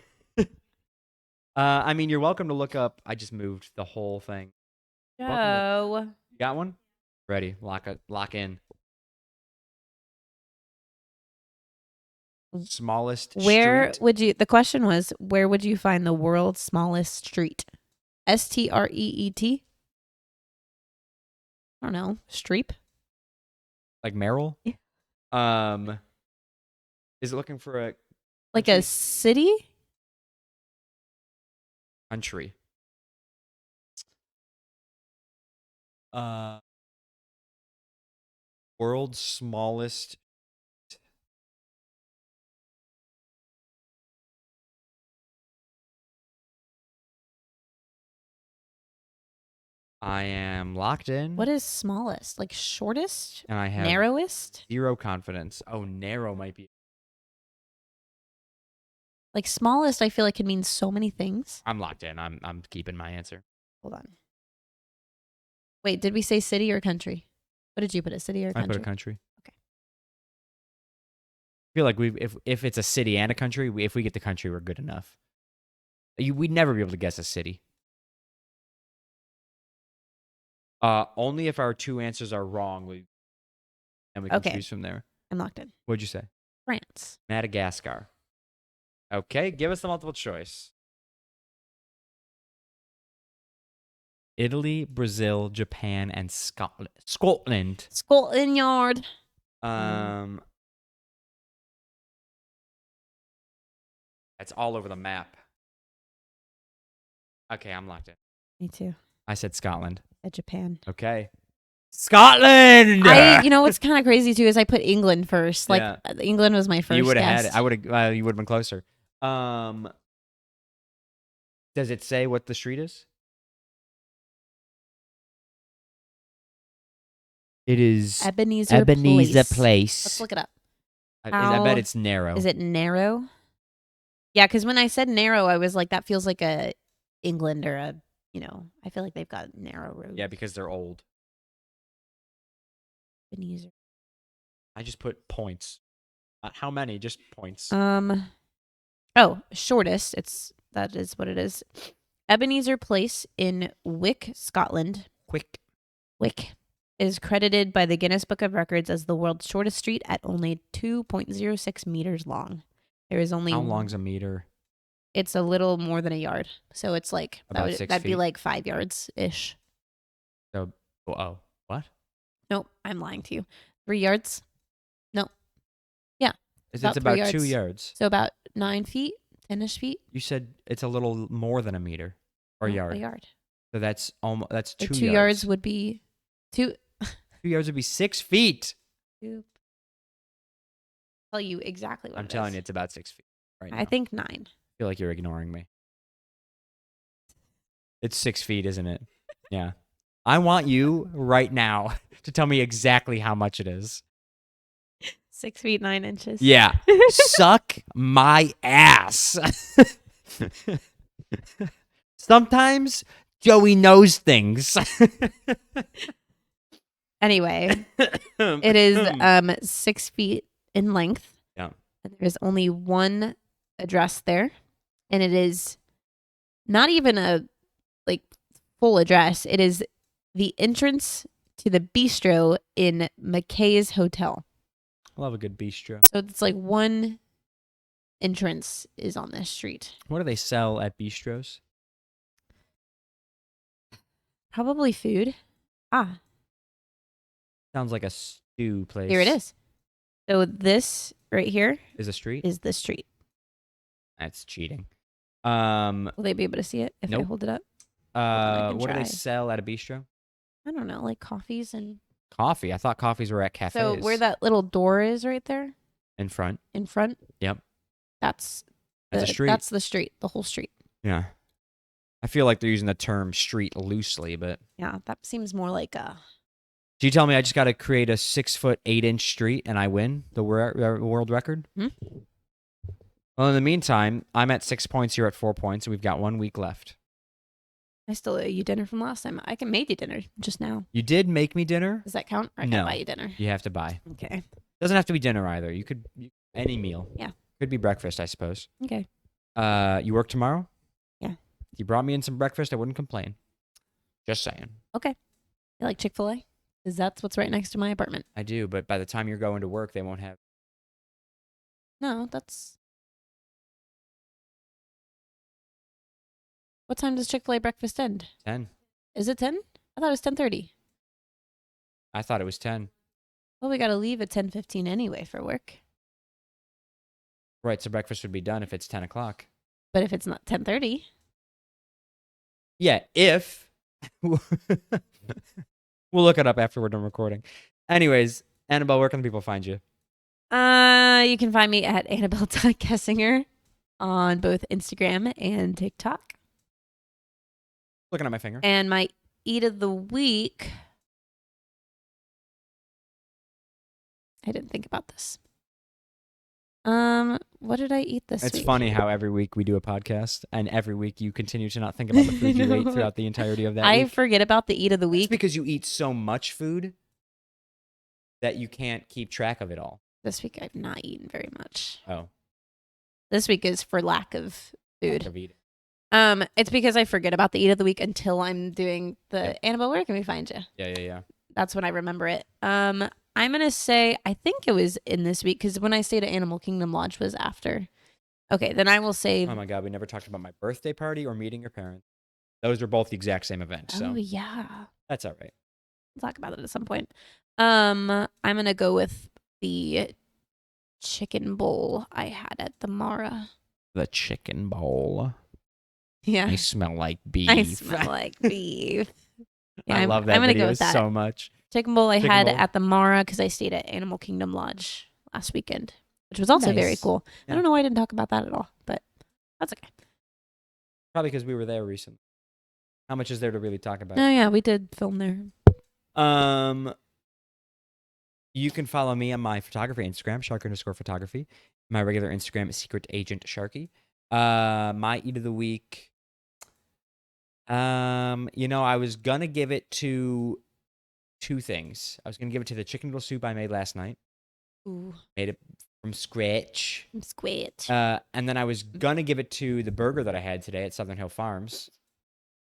I mean, you're welcome to look up. I just moved the whole thing. Joe. You got one? Ready? Lock in. Smallest Where street? would you? The question was, where would you find the world's smallest street? STREET. I don't know. Streep. Like Merrill? Yeah. Is it looking for a Like a city? country? World's smallest. I am locked in. What is smallest? Like shortest? And I have Narrowest? zero confidence. Oh, narrow might be. Like smallest, I feel like can mean so many things. I'm locked in. I'm keeping my answer. Hold on. Wait, did we say city or country? What did you put? A city or I country? put a country. Okay. I feel like if it's a city and a country, if we get the country, we're good enough. We'd never be able to guess a city. Only if our two answers are wrong, we can Okay. choose from there. I'm locked in. What'd you say? France. Madagascar. Okay, give us the multiple choice. Italy, Brazil, Japan, and Scotland. Scotland Yard. It's all over the map. Okay, I'm locked in. Me too. I said Scotland. At Japan. Okay. Scotland. You know what's kind of crazy too is I put England first. Like Yeah. England was my first. You would have guess. had it. I would have. You would have been closer. Does it say what the street is? It is Ebenezer Place. Let's look it up. I How bet it's narrow. Is it narrow? Yeah, because when I said narrow, I was like, that feels like a England or a, I feel like they've got narrow roads. Yeah, because they're old. Ebenezer. I just put points. How many? Just points. Shortest. That is what it is. Ebenezer Place in Wick, Scotland. Wick is credited by the Guinness Book of Records as the world's shortest street at only 2.06 meters long. There is only How long's a meter? It's a little more than a yard, so it's like About 6 that'd be feet? like 5 yards ish. So, what? Nope, I'm lying to you. 3 yards. It's About about 3 2 yards. yards. So about 9 feet, 10ish feet. You said it's a little more than a meter or No, yard. A yard. So that's almost So 2 2 yards. yards would be 2. 2 yards would be 6 feet. Tell you exactly what I'm it telling is. you, it's about 6 feet right now. I think 9. I feel like you're ignoring me. It's 6 feet, isn't it? Yeah. I want you right now to tell me exactly how much it is. 6 feet 9 inches. Yeah. Suck my ass. Sometimes Joey knows things. Anyway, it is 6 feet in length. Yeah. And there's only one address there, and it is not even a full address. It is the entrance to the bistro in McKay's Hotel. Love a good bistro. So it's like one entrance is on this street. What do they sell at bistros? Probably food. Sounds like a stew place. Here it is. So this right here Is a street? is the street. That's cheating. Will they be able to see it if I Nope. hold it up? can What do try. they sell at a bistro? I don't know, like coffees and. Coffee. I thought coffees were at cafes. So where that little door is right there in front. in front. Yep. That's a street. That's the street, the whole street. Yeah. I feel like they're using the term street loosely, but Yeah, that seems more like a. do you tell me I just got to create a 6 foot 8 inch street and I win the world record? Hmm? Well, in the meantime, I'm at 6 points. You're at 4 points. And we've got 1 week left. I still owe you dinner from last time. I can make you dinner just now. You did make me dinner. Does that count? Or I No. gotta buy you dinner. You have to buy. Okay. Doesn't have to be dinner either. You could any meal. Yeah. Could be breakfast, I suppose. Okay. You work tomorrow? Yeah. If you brought me in some breakfast, I wouldn't complain. Just saying. You like Chick-fil-A? Because that's what's right next to my apartment. I do, but by the time you're going to work, they won't have. No, that's. What time does Chick-fil-A breakfast end? 10. Is it 10? I thought it was 10:30. I thought it was 10. Well, we gotta leave at 10:15 anyway for work. Right, so breakfast would be done if it's 10 o'clock. But if it's not 10:30, Yeah, if. We'll look it up after we're done recording. Anyways, Annabelle, where can people find you? you can find me at Annabelle.Kessinger on both Instagram and TikTok. Looking at my finger. And my eat of the week. I didn't think about this. What did I eat this It's week? funny how every week we do a podcast, and every week you continue to not think about the food you ate know. throughout the entirety of that I week. forget about the eat of the It's week. because you eat so much food that you can't keep track of it all. This week I've not eaten very much. Oh, This week is for lack of food. of eating. It's because I forget about the eat of the week until I'm doing the Yep. Annabelle. Where can we find you? Yeah. That's when I remember it. I'm gonna say I think it was in this week because when I stayed at Animal Kingdom Lodge was after. Okay, then I will say. Oh my God, we never talked about my birthday party or meeting your parents. Those are both the exact same event, so Oh yeah, that's all right. we'll talk about it at some point. I'm gonna go with the chicken bowl I had at the Mara. The chicken bowl. Yeah, I smell like beef. I smell like beef. Yeah, I love that I'm gonna video go with that. so much. Chicken bowl I Chicken had bowl. at the Mara because I stayed at Animal Kingdom Lodge last weekend, which was also very Nice. cool. Yeah. I don't know why I didn't talk about that at all, but that's okay. Probably because we were there recently. How much is there to really talk about? Oh yeah, we did film there. You can follow me on my photography Instagram, shark_photography. My regular Instagram is Secret Agent Sharky. My eat of the week. I was gonna give it to two things. I was gonna give it to the chicken noodle soup I made last night. Ooh, Made it from scratch. I'm squid. And then I was gonna give it to the burger that I had today at Southern Hill Farms.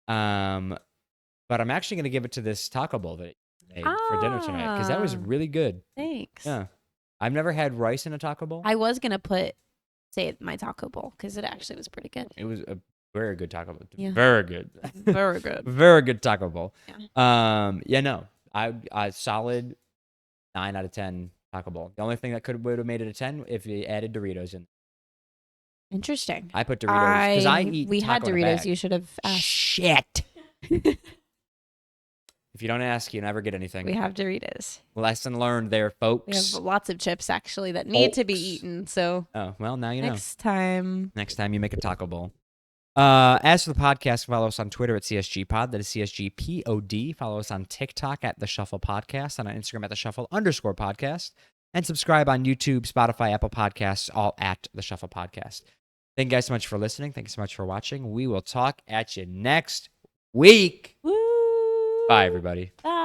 But I'm actually gonna give it to this taco bowl that I made for dinner tonight because that was Ah. really good. Thanks. Yeah, I've never had rice in a taco bowl. I was gonna say my taco bowl because it actually was pretty good. It was a very good taco bowl. Yeah. Very good. Very good. Very good taco bowl. Yeah. No. I solid 9 out of 10 taco bowl. The only thing that would have made it a 10 if you added Doritos in. Interesting. I put Doritos because I eat. We had taco in a Doritos. bag. You should have asked. Shit. If you don't ask, you never get anything. We have Doritos. Lesson learned there, We folks. have lots of chips actually that need to be Folks. eaten. So Oh, well, now you know. next time. Next time you make a taco bowl. As for the podcast, follow us on Twitter at CSGPod. That is CSGPOD. Follow us on TikTok at The Shuffle Podcast and on Instagram at The Shuffle_podcast. And subscribe on YouTube, Spotify, Apple Podcasts, all at The Shuffle Podcast. Thank you guys so much for listening. Thank you so much for watching. We will talk at you next week. Woo! Bye, everybody. Bye.